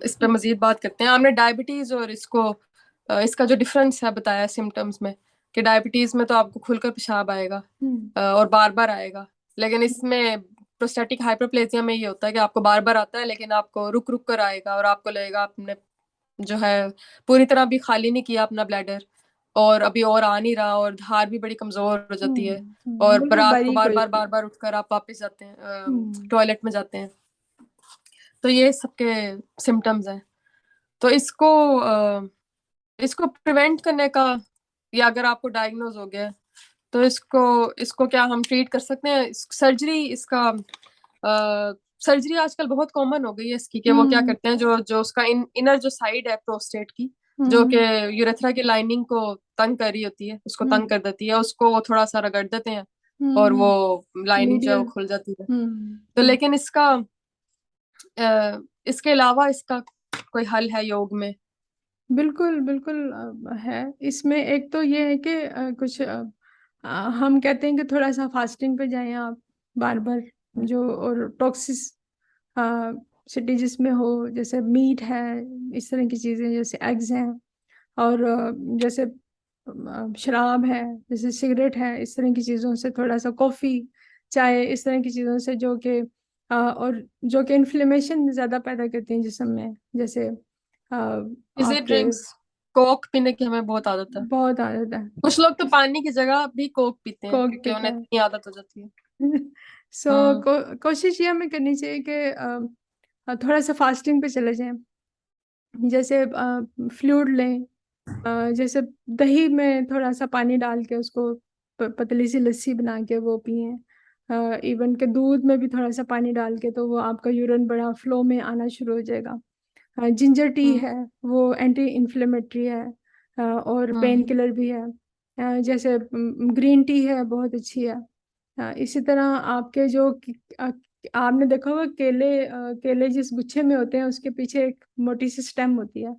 इस पे मजीद बात करते हैं। हमने डायबिटीज और इसका जो डिफरेंस है बताया सिम्टम्स में, कि डायबिटीज में तो आपको खुलकर पेशाब आएगा हम्म और बार बार आएगा, लेकिन इसमें प्रोस्टेटिक हाइपरप्लेजिया में ये होता है कि आपको बार बार आता है लेकिन आपको रुक रुक कर आएगा, और आपको लगेगा आपने जो है पूरी तरह भी खाली नहीं किया अपना ब्लैडर, और अभी और आ नहीं रहा, और धार भी बड़ी कमजोर हो जाती है, और बिल्कुल रात को बारीक हो बार जाती है। बार उठकर आप वापस जाते हैं, हम्म टॉयलेट में जाते हैं। तो ये सबके सिम्टम्स हैं। तो इसको प्रिवेंट करने का, या अगर आपको डायग्नोज हो गया है, तो इसको इसको क्या हम ट्रीट कर सकते हैं? सर्जरी इसका सर्जरी आजकल बहुत कॉमन हो गई है इसकी, कि वो क्या करते हैं, जो जो उसका इनर जो साइड है प्रोस्टेट की, जो कि हम्म यूरेथ्रा की लाइनिंग को तंग कर रही होती है, उसको तंग हम्म कर देती है, उसको वो थोड़ा सा रगड़ देते हैं और वो हम्म लाइनिंग जो है वो मीडियल। खुल जाती है। हम्म तो लेकिन इसका इसके अलावा इसका कोई हल है योग में? बिल्कुल बिल्कुल है इसमें। एक तो ये है कि कुछ हम कहते हैं कि थोड़ा सा फास्टिंग पे जाएं आप, बार बार, जो और टॉक्सिस सिटी जिसमें हो, जैसे मीट है, इस तरह की चीज़ें, जैसे एग्स हैं, और जैसे शराब है, जैसे सिगरेट है, इस तरह की चीज़ों से थोड़ा सा, कॉफ़ी, चाय, इस तरह की चीज़ों से, जो कि और जो कि इन्फ्लेमेशन ज़्यादा पैदा करती हैं जिस्म में, जैसे फिजी आपके ड्रिंक्स, कोक पीने की हमें बहुत आदत है। बहुत आदत है। कुछ लोग तो पानी की जगह भी कोक पीते हैं, कोक क्योंकि पीता उन्हें है। इतनी आदत हो जाती है। सो हम्म। कोशिश ये हमें करनी चाहिए कि थोड़ा सा फास्टिंग पे चले जाएं। जैसे फ्लूइड लें, जैसे दही में थोड़ा सा पानी डाल के उसको पतली सी लस्सी बना के वो पिए। इवन के दूध में भी थोड़ा सा पानी डाल के, तो वो आपका यूरिन बड़ा फ्लो में आना शुरू हो जाएगा। जिंजर टी हम्म। है, वो एंटी इन्फ्लेमेटरी है, और पेन हम्म। किलर भी है। जैसे ग्रीन टी है, बहुत अच्छी है। इसी तरह आपके जो आपने देखा होगा केले जिस गुच्छे में होते हैं, उसके पीछे एक मोटी सी स्टेम होती है।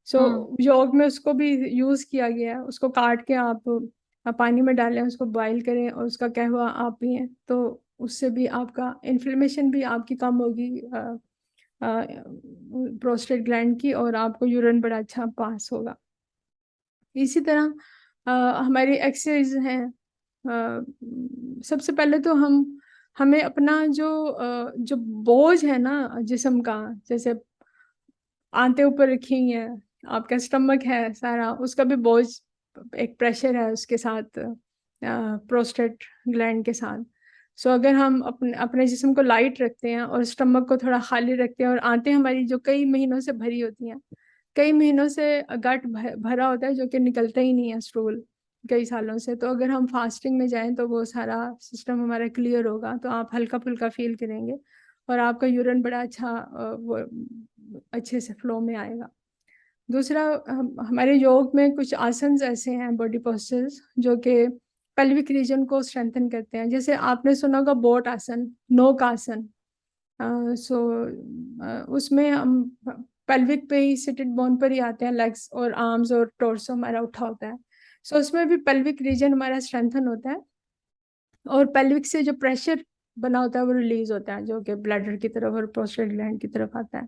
सो हम्म। योग में उसको भी यूज किया गया है। उसको काट के आप पानी में डालें, उसको बॉईल करें और उसका कहवा आप पिए, तो उससे भी आपका इन्फ्लेमेशन भी आपकी कम होगी, प्रोस्टेट ग्लैंड की, और आपको यूरिन बड़ा अच्छा पास होगा। इसी तरह हमारी एक्सरसाइज हैं। सबसे पहले तो हमें अपना जो बोझ है ना जिस्म का, जैसे आंतें ऊपर रखी हुई हैं, आपका स्टमक है सारा, उसका भी बोझ, एक प्रेशर है उसके साथ, प्रोस्टेट ग्लैंड के साथ। सो अगर हम अपने अपने जिस्म को लाइट रखते हैं और स्टमक को थोड़ा खाली रखते हैं, और आंतें हमारी जो कई महीनों से भरी होती हैं, कई महीनों से गट भरा होता है, जो कि निकलता ही नहीं है स्टूल कई सालों से, तो अगर हम फास्टिंग में जाएं तो वो सारा सिस्टम हमारा क्लियर होगा, तो आप हल्का फुल्का फील करेंगे और आपका यूरिन बड़ा अच्छा वो अच्छे से फ्लो में आएगा। दूसरा, हमारे योग में कुछ आसन्स ऐसे हैं, बॉडी पोस्चर्स, जो कि पेल्विक रीजन को स्ट्रेंथन करते हैं। जैसे आपने सुना होगा बोट आसन, नोक आसन। सो उसमें हम पेल्विक पे ही, सिटेड बोन पर ही आते हैं, लेग्स और आर्म्स और टोर्सो हमारा उठा होता है। सो उसमें भी पेल्विक रीजन हमारा स्ट्रेंथन होता है, और पेल्विक से जो प्रेशर बना होता है वो रिलीज होता है, जो कि ब्लैडर की तरफ और प्रोस्टेट ग्लैंड की तरफ आता है।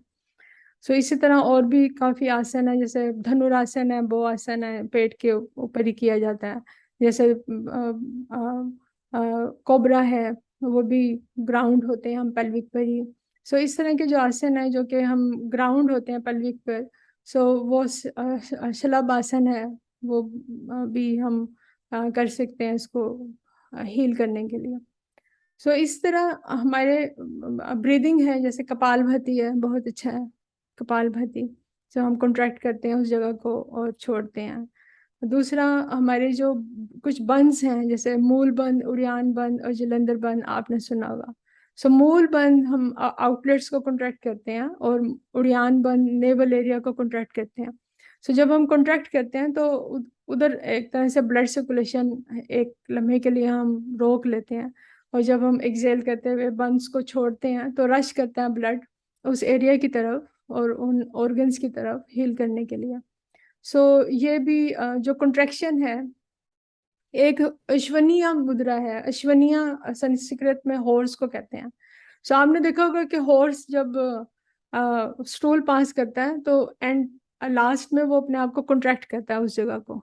सो इसी तरह और भी काफ़ी आसन है, जैसे धनुरासन है, बो आसन है, पेट के ऊपर ही किया जाता है। जैसे कोबरा है, वो भी ग्राउंड होते हैं हम पेल्विक पर ही। सो इस तरह के जो आसन है, जो कि हम ग्राउंड होते हैं पेल्विक पर, सो वो शलभ आसन है, वो भी हम कर सकते हैं इसको हील करने के लिए। सो इस तरह हमारे ब्रीदिंग है, जैसे कपालभाति है, बहुत अच्छा है कपालभाति, जो हम कॉन्ट्रैक्ट करते हैं उस जगह को और छोड़ते हैं। दूसरा, हमारे जो कुछ बंद्स हैं, जैसे मूल बंद, उड़ियान बंद और जलंधर बंद, आपने सुना होगा। सो मूल बंद हम आउटलेट्स को कॉन्ट्रैक्ट करते हैं, और उड़ियान बंद नेवल एरिया को कॉन्ट्रैक्ट करते हैं। सो जब हम कॉन्ट्रैक्ट करते हैं तो उधर एक तरह से ब्लड सर्कुलेशन एक लम्हे के लिए हम रोक लेते हैं, और जब हम एक्सेल करते हुए बंस को छोड़ते हैं तो रश करता है ब्लड उस एरिया की तरफ और उन ऑर्गन्स की तरफ हील करने के लिए। सो ये भी जो कॉन्ट्रैक्शन है, एक अश्वनीय मुद्रा है। अश्वनीय संस्कृत में हॉर्स को कहते हैं। सो आपने देखा होगा कि हॉर्स जब स्टूल पास करता है तो एंड लास्ट में वो अपने आप को कॉन्ट्रैक्ट करता है उस जगह को।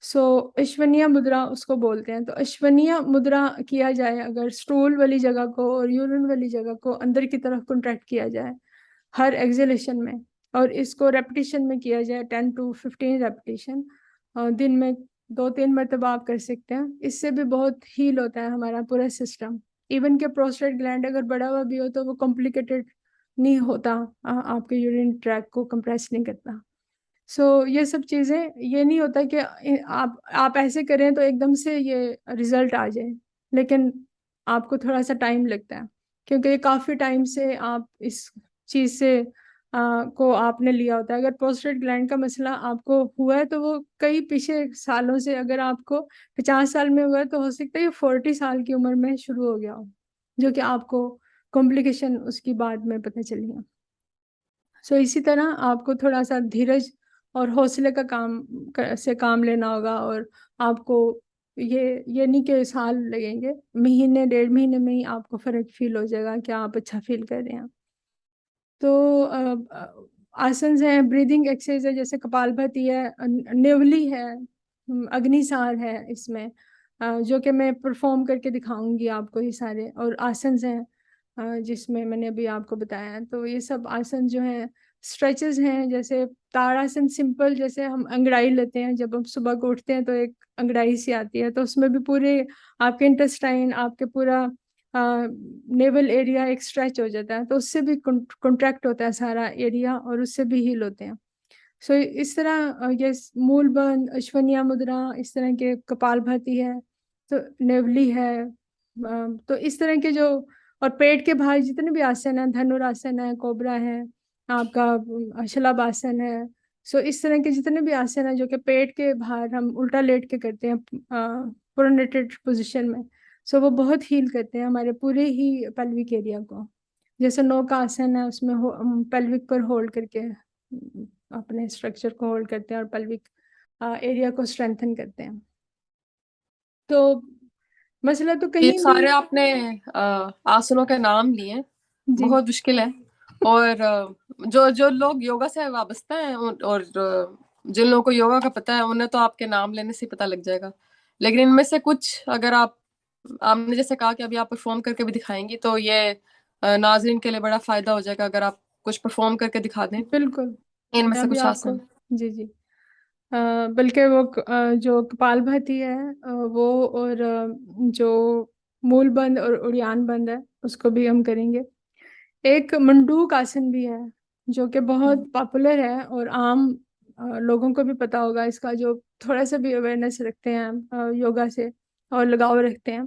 सो अश्वनीय मुद्रा उसको बोलते हैं। तो अश्वनीय मुद्रा किया जाए अगर स्टूल वाली जगह को और यूरिन वाली जगह को अंदर की तरफ कॉन्ट्रैक्ट किया जाए हर एक्सहेलेशन में, और इसको रेपिटेशन में किया जाए 10 to 15 रेपिटेशन, दिन में 2-3 मरतबा आप कर सकते हैं। इससे भी बहुत हील होता है हमारा पूरा सिस्टम। इवन के प्रोस्टेट ग्लैंड अगर बड़ा हुआ भी हो तो वो कॉम्प्लिकेटेड नहीं होता, आपके यूरिन ट्रैक को कंप्रेस नहीं करता। सो ये सब चीज़ें, ये नहीं होता कि आप ऐसे करें तो एकदम से ये रिजल्ट आ जाए, लेकिन आपको थोड़ा सा टाइम लगता है। क्योंकि ये काफ़ी टाइम से आप इस चीज़ से को आपने लिया होता है। अगर प्रोस्टेट ग्लैंड का मसला आपको हुआ है तो वो कई पीछे सालों से, अगर आपको 50 साल में हुआ है तो हो सकता है ये 40 साल की उम्र में शुरू हो गया हो, जो कि आपको कॉम्प्लिकेशन उसकी बाद में पता चली है। सो इसी तरह आपको थोड़ा सा धीरज और हौसले का से काम लेना होगा, और आपको ये नहीं कि साल लगेंगे, महीने 1.5 महीने में ही आपको फ़र्क फील हो जाएगा कि आप अच्छा फील कर रहे हैं। तो आसन्स हैं, ब्रीदिंग एक्सरसाइज है, जैसे कपालभाति है, नेवली है, अग्निसार है इसमें, जो कि मैं परफॉर्म करके दिखाऊंगी आपको ये सारे, और आसन्स हैं जिसमें मैंने अभी आपको बताया है। तो ये सब आसन जो हैं स्ट्रेचेस हैं, जैसे ताड़ासन सिंपल, जैसे हम अंगड़ाई लेते हैं जब हम सुबह को उठते हैं तो एक अंगड़ाई सी आती है, तो उसमें भी पूरे आपके इंटेस्टाइन, आपके पूरा नेवल एरिया एक स्ट्रेच हो जाता है, तो उससे भी कॉन्ट्रैक्ट होता है सारा एरिया, और उससे भी हील होते हैं। सो इस तरह ये मूल बंद, अश्वनिया मुद्रा, इस तरह के कपालभाति है, तो नेवली है, तो इस तरह के जो, और पेट के बाहर जितने भी आसन है, धनुरासन है, कोबरा है, आपका शलभासन है। सो इस तरह के जितने भी आसन है जो कि पेट के बाहर हम उल्टा लेट के करते हैं प्रोनेटेड पोजिशन में, सो वो बहुत हील करते हैं हमारे पूरे ही पेल्विक एरिया को। जैसे नौका आसन है, उसमें पेल्विक पर होल्ड करके अपने स्ट्रक्चर को होल्ड करते हैं और पेल्विक एरिया को स्ट्रेंथन करते हैं। तो मसला तो ये कहीं भी। सारे आपने आसनों के नाम लिए, जी बहुत मुश्किल है। और जो जो लोग योगा से वाबस्ता हैं और जिन लोगों को योगा का पता है उन्हें तो आपके नाम लेने से ही पता लग जाएगा। लेकिन इनमें से कुछ अगर आपने जैसे कहा कि अभी आप परफॉर्म करके भी दिखाएंगी, तो ये नाज़रीन के लिए बड़ा फायदा हो जाएगा अगर आप कुछ परफॉर्म करके दिखा दें बिल्कुल, इनमें मैं से अभी कुछ आपको, आसन। जी जी, बल्कि वो जो कपालभाति है वो, और जो मूल बंद और उड़ियान बंद है उसको भी हम करेंगे। एक मंडूक आसन भी है जो कि बहुत पॉपुलर है, और आम लोगों को भी पता होगा इसका, जो थोड़ा सा भी अवेयरनेस रखते हैं योगा से और लगाव रखते हैं।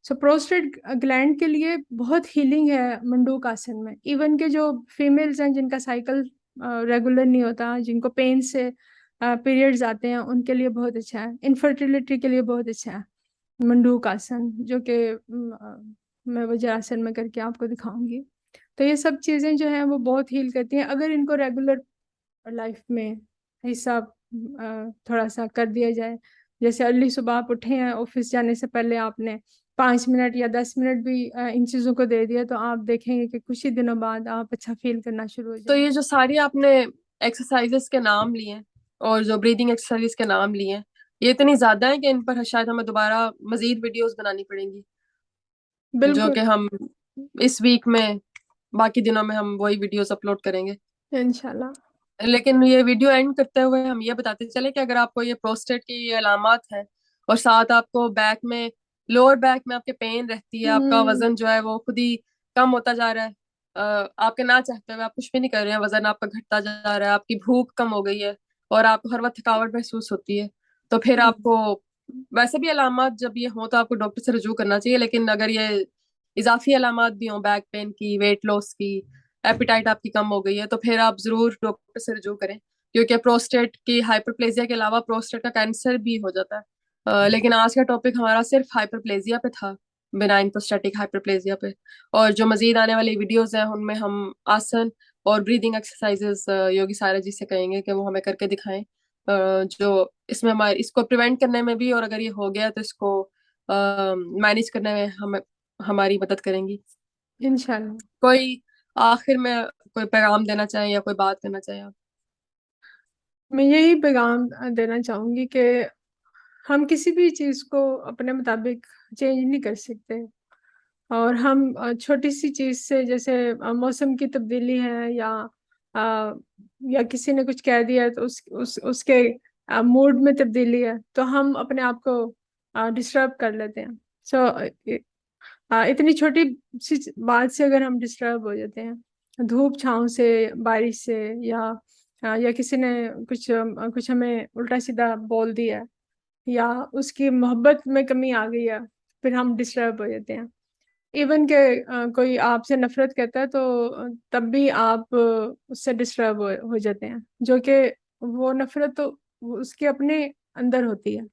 सो प्रोस्टेट ग्लैंड के लिए बहुत हीलिंग है मंडूक आसन में। इवन के जो फीमेल्स हैं जिनका साइकिल रेगुलर नहीं होता, जिनको पेन से पीरियड्स आते हैं, उनके लिए बहुत अच्छा है। इनफर्टिलिटी के लिए बहुत अच्छा है मंडूक आसन, जो कि मैं वज्रासन में करके आपको दिखाऊंगी। तो ये सब चीज़ें जो हैं वो बहुत हील करती हैं अगर इनको रेगुलर लाइफ में हिस्सा थोड़ा सा कर दिया जाए। जैसे अर्ली सुबह आप उठे हैं, ऑफिस जाने से पहले आपने 5 मिनट या 10 मिनट भी इन चीज़ों को दे दिया, तो आप देखेंगे कि कुछ ही दिनों बाद आप अच्छा फील करना शुरू हो तो ये जाएंगे। जो सारी आपने एक्सरसाइजेस के नाम लिए और जो ब्रीदिंग एक्सरसाइजेस के नाम लिए, ये इतनी ज्यादा है कि इन पर शायद हमें दोबारा मजीद वीडियोस बनानी पड़ेंगी, जो बिल्कुल, कि हम इस वीक में, बाकी दिनों में हम वही वीडियोस अपलोड करेंगे। इंशाल्लाह। लेकिन ये वीडियो एंड करते हुए हम ये बताते चले कि अगर आपको ये प्रोस्टेट की ये अलामत है और साथ आपको बैक में, लोअर बैक में आपके पेन रहती है, आपका हम्म। वजन जो है वो खुद ही कम होता जा रहा है, आपके ना चाहते हुए आप कुछ भी नहीं कर रहे हैं, वजन आपका घटता जा रहा है, आपकी भूख कम हो गई है और आपको हर वक्त थकावट महसूस होती है, तो फिर आपको, वैसे भी अलामत जब ये हो तो आपको डॉक्टर से रजू करना चाहिए। लेकिन अगर ये इजाफी अलामत भी हो, बैक पेन की, वेट लॉस की, एपिटाइट आपकी कम हो गई है, तो फिर आप जरूर डॉक्टर से रजू करें, क्योंकि प्रोस्टेट की हाइपरप्लेजिया के अलावा प्रोस्टेट का कैंसर भी हो जाता है। लेकिन आज का टॉपिक हमारा सिर्फ हाइपरप्लेजिया पे था, बिनाइन प्रोस्टेटिक हाइपरप्लेजिया पे। और जो मजीद आने वाली वीडियोस हैं उनमें हम आसन और ब्रीदिंग एक्सरसाइजेस योगी सारा जी से कहेंगे कि वो हमें करके दिखाएं, जो इसमें हमारे इसको प्रिवेंट करने में भी, और अगर ये हो गया तो इसको मैनेज करने में हमें हमारी मदद करेंगी। इंशाल्लाह। कोई आखिर में कोई पैगाम देना चाहें या कोई बात करना चाहें आप? मैं यही पैगाम देना चाहूंगी कि हम किसी भी चीज़ को अपने मुताबिक चेंज नहीं कर सकते, और हम छोटी सी चीज़ से, जैसे मौसम की तब्दीली है, अ, या किसी ने कुछ कह दिया तो उसके मूड में तब्दीली है, तो हम अपने आप को डिस्टर्ब कर लेते हैं। सो इतनी छोटी सी बात से अगर हम डिस्टर्ब हो जाते हैं, धूप छाँव से, बारिश से, या किसी ने कुछ हमें उल्टा सीधा बोल दिया, या उसकी मोहब्बत में कमी आ गई है, फिर हम डिस्टर्ब हो जाते हैं। इवन के कोई आपसे नफरत करता है तो तब भी आप उससे डिस्टर्ब हो जाते हैं, जो कि वो नफरत तो उसके अपने अंदर होती है।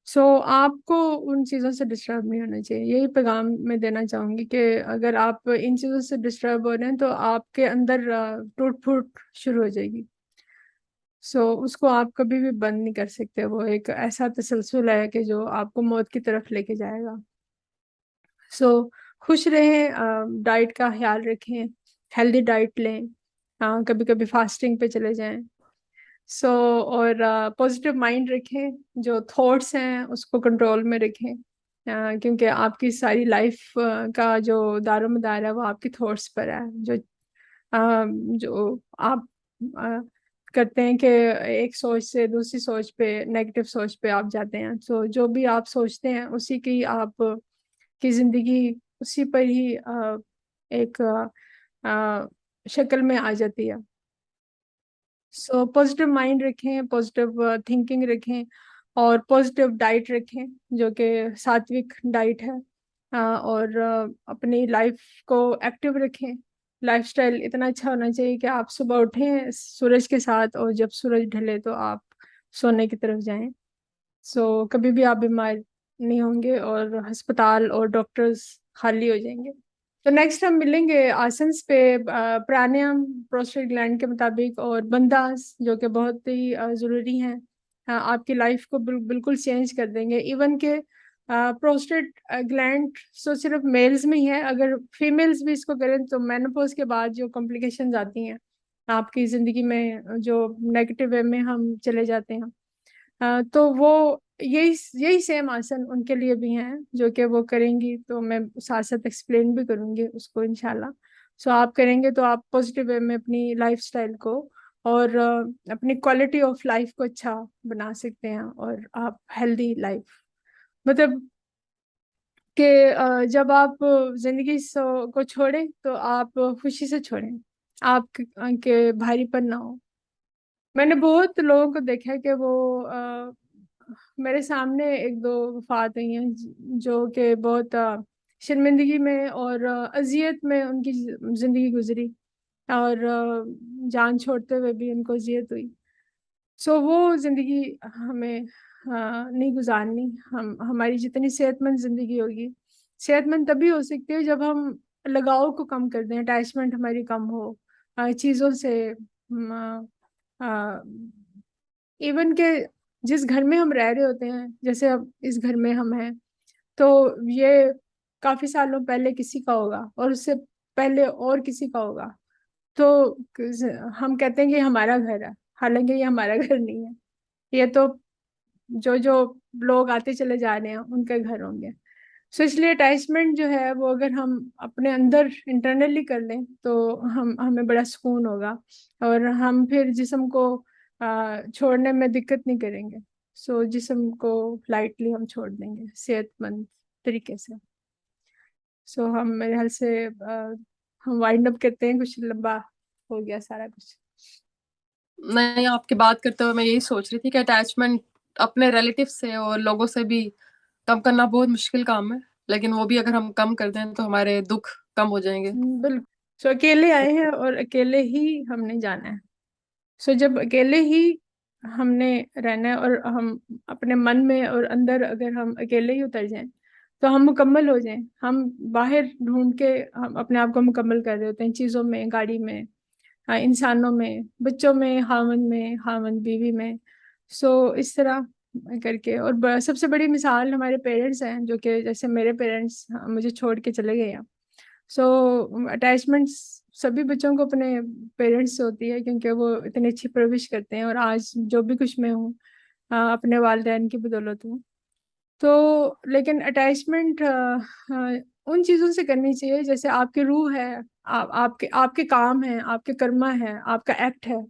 सो आपको उन चीज़ों से डिस्टर्ब नहीं होना चाहिए, यही पैगाम मैं देना चाहूँगी कि अगर आप इन चीज़ों से डिस्टर्ब हो रहे हैं तो आपके अंदर टूट फूट शुरू हो जाएगी। सो उसको आप कभी भी बंद नहीं कर सकते, वो एक ऐसा तसलसल है कि जो आपको मौत की तरफ लेके जाएगा। सो खुश रहें, डाइट का ख्याल रखें, हेल्दी डाइट लें, कभी कभी फास्टिंग पे चले जाएं। सो और पॉजिटिव माइंड रखें, जो थॉट्स हैं उसको कंट्रोल में रखें, क्योंकि आपकी सारी लाइफ का जो दारोमदार है वो आपकी थॉट्स पर है। जो आप अ, करते हैं कि एक सोच से दूसरी सोच पे, नेगेटिव सोच पे आप जाते हैं। सो जो भी आप सोचते हैं उसी की आप की जिंदगी उसी पर ही एक शक्ल में आ जाती है। सो पॉजिटिव माइंड रखें, पॉजिटिव थिंकिंग रखें और पॉजिटिव डाइट रखें, जो कि सात्विक डाइट है। और अपनी लाइफ को एक्टिव रखें। लाइफस्टाइल इतना अच्छा होना चाहिए कि आप सुबह उठें सूरज के साथ और जब सूरज ढले तो आप सोने की तरफ जाएं। सो कभी भी आप बीमार नहीं होंगे और अस्पताल और डॉक्टर्स खाली हो जाएंगे। तो नेक्स्ट हम मिलेंगे आसन्स पे, प्राणायाम प्रोस्टेट ग्लैंड के मुताबिक और बंदास, जो कि बहुत ही ज़रूरी हैं। आपकी लाइफ को बिल्कुल चेंज कर देंगे। इवन के प्रोस्टेट ग्लैंड तो सिर्फ मेल्स में ही है, अगर फीमेल्स भी इसको करें तो मेनोपॉज के बाद जो कॉम्प्लिकेशंस आती हैं आपकी ज़िंदगी में, जो नेगेटिव वे में हम चले जाते हैं, तो वो यही यही सेम आसन उनके लिए भी हैं जो कि वो करेंगी। तो मैं साथ साथ एक्सप्लेन भी करूंगी उसको इंशाल्लाह। सो आप करेंगे तो आप पॉजिटिव वे में अपनी लाइफस्टाइल को और अपनी क्वालिटी ऑफ लाइफ को अच्छा बना सकते हैं, और आप हेल्दी लाइफ, मतलब कि जब आप जिंदगी को छोड़ें तो आप खुशी से छोड़ें, आप के भारीपन ना हो। मैंने बहुत लोगों को देखा है कि वो मेरे सामने एक दो वफात हुई हैं जो कि बहुत शर्मिंदगी में और अजियत में उनकी जिंदगी गुजरी, और जान छोड़ते हुए भी उनको अजियत हुई। सो वो जिंदगी हमें नहीं गुजारनी। हम हमारी जितनी सेहतमंद जिंदगी होगी, सेहतमंद तभी हो सकती है जब हम लगाव को कम कर दें, अटैचमेंट हमारी कम हो चीज़ों से। इवन के जिस घर में हम रह रहे होते हैं, जैसे अब इस घर में हम हैं, तो ये काफी सालों पहले किसी का होगा और उससे पहले और किसी का होगा। तो हम कहते हैं कि हमारा घर है, हालांकि ये हमारा घर नहीं है। ये तो जो जो लोग आते चले जा रहे हैं उनके घर होंगे। सो इसलिए अटैचमेंट जो है वो अगर हम अपने अंदर इंटरनली कर लें तो हम हमें बड़ा सुकून होगा, और हम फिर जिस्म को छोड़ने में दिक्कत नहीं करेंगे। सो जिस्म को लाइटली हम छोड़ देंगे सेहतमंद तरीके से। सो हम मेरे ख्याल से हम वाइंड अप करते हैं, कुछ लंबा हो गया सारा कुछ। नहीं, आपकी बात करते हुए मैं यही सोच रही थी कि अटैचमेंट अपने रिलेटिव से और लोगों से भी कम करना बहुत मुश्किल काम है, लेकिन वो भी अगर हम कम कर दें तो हमारे दुख कम हो जाएंगे। बिल्कुल। सो अकेले आए हैं और अकेले ही हमने जाना है। सो जब अकेले ही हमने रहना है और हम अपने मन में और अंदर अगर हम अकेले ही उतर जाएं तो हम मुकम्मल हो जाएं। हम बाहर ढूंढ के हम अपने आप को मुकम्मल कर रहे होते हैं, चीज़ों में, गाड़ी में, इंसानों में, बच्चों में, हामन बीवी में। सो इस तरह करके, और सबसे बड़ी मिसाल हमारे पेरेंट्स हैं, जो कि जैसे मेरे पेरेंट्स मुझे छोड़ के चले गए हैं। सो अटैचमेंट्स सभी बच्चों को अपने पेरेंट्स से होती है, क्योंकि वो इतनी अच्छी परवरिश करते हैं, और आज जो भी कुछ मैं हूँ अपने वालिदैन की बदौलत हूँ। तो लेकिन अटैचमेंट उन चीज़ों से करनी चाहिए जैसे आपकी रूह है, आपके आपके काम है, आपके कर्मा है, आपका एक्ट है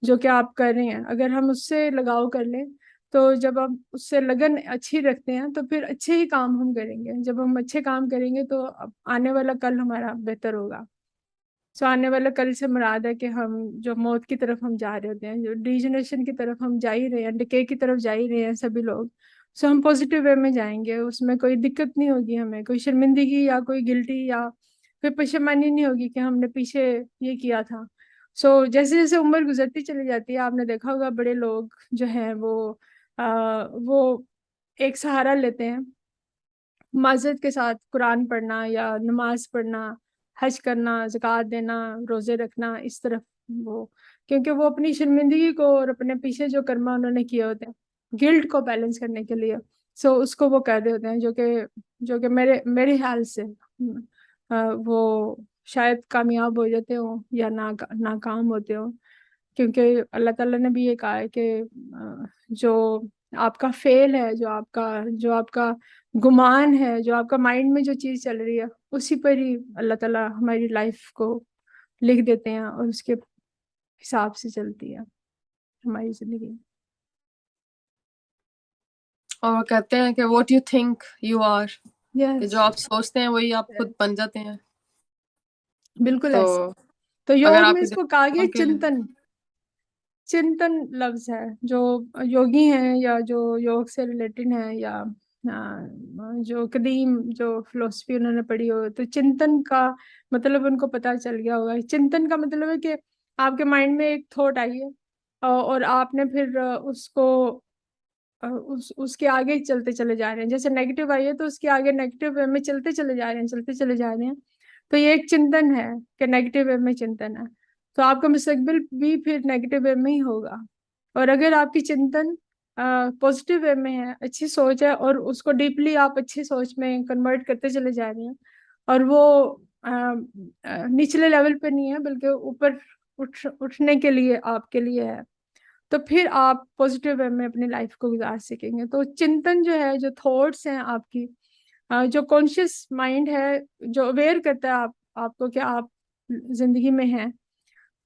जो कि आप कर रहे हैं। अगर हम उससे लगाव कर लें तो जब हम उससे लगन अच्छी रखते हैं तो फिर अच्छे ही काम हम करेंगे। जब हम अच्छे काम करेंगे तो आने वाला कल हमारा बेहतर होगा। सो आने वाला कल से मुराद है कि हम जो मौत की तरफ हम जा रहे होते हैं, जो डिजनरेशन की तरफ हम जा ही रहे हैं, डिके की तरफ जा ही रहे हैं सभी लोग। सो हम पॉजिटिव वे में जाएंगे, उसमें कोई दिक्कत नहीं होगी, हमें कोई शर्मिंदगी या कोई गिल्टी या कोई परेशानी नहीं होगी कि हमने पीछे ये किया था। सो जैसे जैसे उम्र गुजरती चली जाती है, आपने देखा होगा बड़े लोग जो हैं वो एक सहारा लेते हैं, माजरत के साथ कुरान पढ़ना या नमाज पढ़ना, हज करना, ज़कात देना, रोज़े रखना, इस तरफ वो, क्योंकि वो अपनी शर्मिंदगी को और अपने पीछे जो कर्मा उन्होंने किए होते हैं, गिल्ट को बैलेंस करने के लिए, सो उसको वो कर रहे होते हैं, जो कि मेरे मेरे ख्याल से वो शायद कामयाब हो जाते हो या नाकाम होते हो। क्योंकि अल्लाह ताला ने भी ये कहा है कि जो आपका फेल है, जो आपका गुमान है, जो आपका माइंड में जो चीज़ चल रही है, उसी पर ही अल्लाह ताला हमारी लाइफ को लिख देते हैं और उसके हिसाब से चलती है हमारी जिंदगी। और कहते हैं कि what you think you are, कि यस, जो आप सोचते हैं वही आप खुद बन जाते हैं। बिल्कुल तो ऐसे। तो अगर योग में आपके इसको कहा गया दिमाग के चिंतन। चिंतन लफ्ज है, जो योगी हैं या जो योग से रिलेटेड हैं या जो कदीम जो फिलोसफी उन्होंने पढ़ी हो, तो चिंतन का मतलब उनको पता चल गया होगा। चिंतन का मतलब है कि आपके माइंड में एक थॉट आई है और आपने फिर उसके आगे चलते चले जा रहे हैं। जैसे नेगेटिव आई है तो उसके आगे नेगेटिव वे में चलते चले जा रहे हैं, चलते चले जा रहे हैं। तो ये एक चिंतन है कि नेगेटिव वे में चिंतन है, तो आपका मुस्तकबिल भी फिर नेगेटिव वे में ही होगा। और अगर आपकी चिंतन पॉजिटिव वे में है, अच्छी सोच है, और उसको डीपली आप अच्छी सोच में कन्वर्ट करते चले जा रहे हैं, और वो निचले लेवल पे नहीं है बल्कि ऊपर उठने के लिए आपके लिए है, तो फिर आप पॉजिटिव वे में अपनी लाइफ को गुजार सकेंगे। तो चिंतन जो है, जो थॉट्स हैं आपकी, जो कॉन्शियस माइंड है, जो अवेयर करता है आपको कि आप जिंदगी में हैं,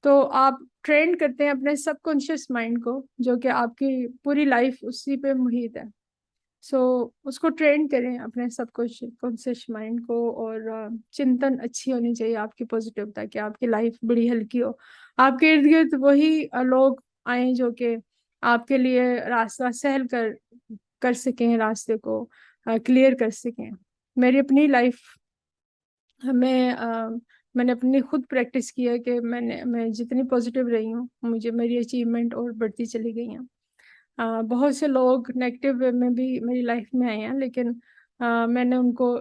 तो आप ट्रेन करते हैं अपने सबकॉन्शियस माइंड को, जो कि आपकी पूरी लाइफ उसी पे मुहित है। सो उसको ट्रेन करें अपने सबकॉन्शियस माइंड को, और चिंतन अच्छी होनी चाहिए आपकी पॉजिटिव, ताकि आपकी लाइफ बड़ी हल्की हो। आपके इर्द गिर्द वही लोग आए जो कि आपके लिए रास्ता सहल कर सकें, रास्ते को क्लियर कर सकें। मेरी अपनी लाइफ मैंने अपनी खुद प्रैक्टिस की है कि मैं जितनी पॉजिटिव रही हूँ, मुझे मेरी अचीवमेंट और बढ़ती चली गई हैं। बहुत से लोग नेगेटिव वे में भी मेरी लाइफ में आए हैं, लेकिन मैंने उनको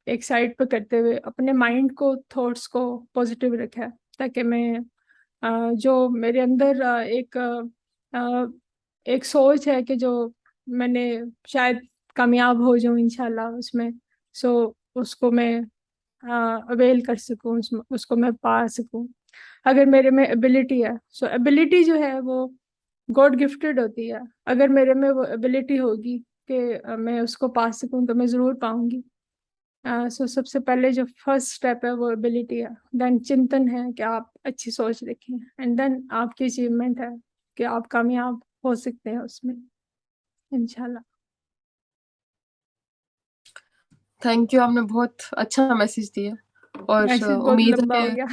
एक साइड पे करते हुए अपने माइंड को, थॉट्स को पॉजिटिव रखा है, ताकि मैं जो मेरे अंदर एक सोच है कि जो मैंने शायद कामयाब हो जाऊं इंशाल्लाह उसमें, सो उसको मैं अवेल कर सकूं, उसको मैं पा सकूं। अगर मेरे में एबिलिटी है, सो एबिलिटी जो है वो गॉड गिफ्टेड होती है। अगर मेरे में वो एबिलिटी होगी कि मैं उसको पा सकूं, तो मैं ज़रूर पाऊंगी। सो सबसे पहले जो फर्स्ट स्टेप है वो एबिलिटी है, देन चिंतन है कि आप अच्छी सोच रखें, एंड देन आपकी अचीवमेंट है कि आप कामयाब हो सकते हैं उसमें इंशाल्लाह। थैंक यू, आपने बहुत अच्छा मैसेज दिया और मैसेज बहुत उम्मीद लंबा हो है गया।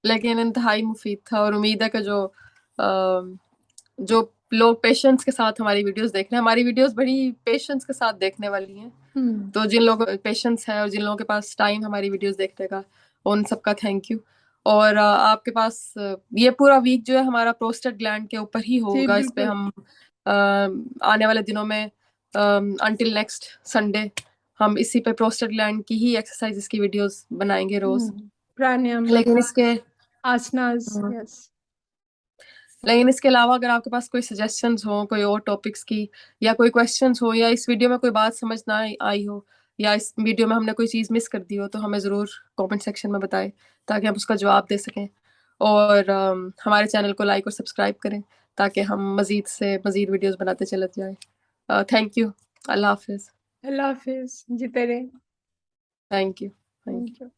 लेकिन इंतहाई मुफीद था। और उम्मीद है कि जो लोग पेशेंस के साथ हमारी वीडियोस देख रहे हैं, हमारी वीडियोस बड़ी पेशेंस के साथ देखने वाली हैं। तो जिन लोगों को पेशेंस है और जिन लोगों के पास टाइम हमारी वीडियोस देखने का, उन सबका थैंक यू। और आपके पास ये पूरा वीक जो है हमारा प्रोस्टेट ग्लैंड के ऊपर ही जी होगा। इस पे बिल्कुल। हम आने वाले दिनों में अंटिल नेक्स्ट संडे हम इसी पे प्रोस्टेट ग्लैंड की ही एक्सरसाइजेस की वीडियोस बनाएंगे रोज। प्राणायाम, लेकिन मुद्रा, इसके आसनास, हाँ, यस। लेकिन इसके अलावा अगर आपके पास कोई सजेशंस हो कोई और टॉपिक्स की, या कोई क्वेश्चंस हो, या इस वीडियो में कोई बात समझ ना आई हो, या इस वीडियो में हमने कोई चीज़ मिस कर दी हो, तो हमें ज़रूर कमेंट सेक्शन में बताएं ताकि हम उसका जवाब दे सकें। और हमारे चैनल को लाइक और सब्सक्राइब करें ताकि हम मज़ीद से मज़ीद वीडियोस बनाते चले जाएं। Thank you. अल्लाह हाफिज़। अल्लाह हाफिज, जीते रहे। Thank you. Thank you. Thank you.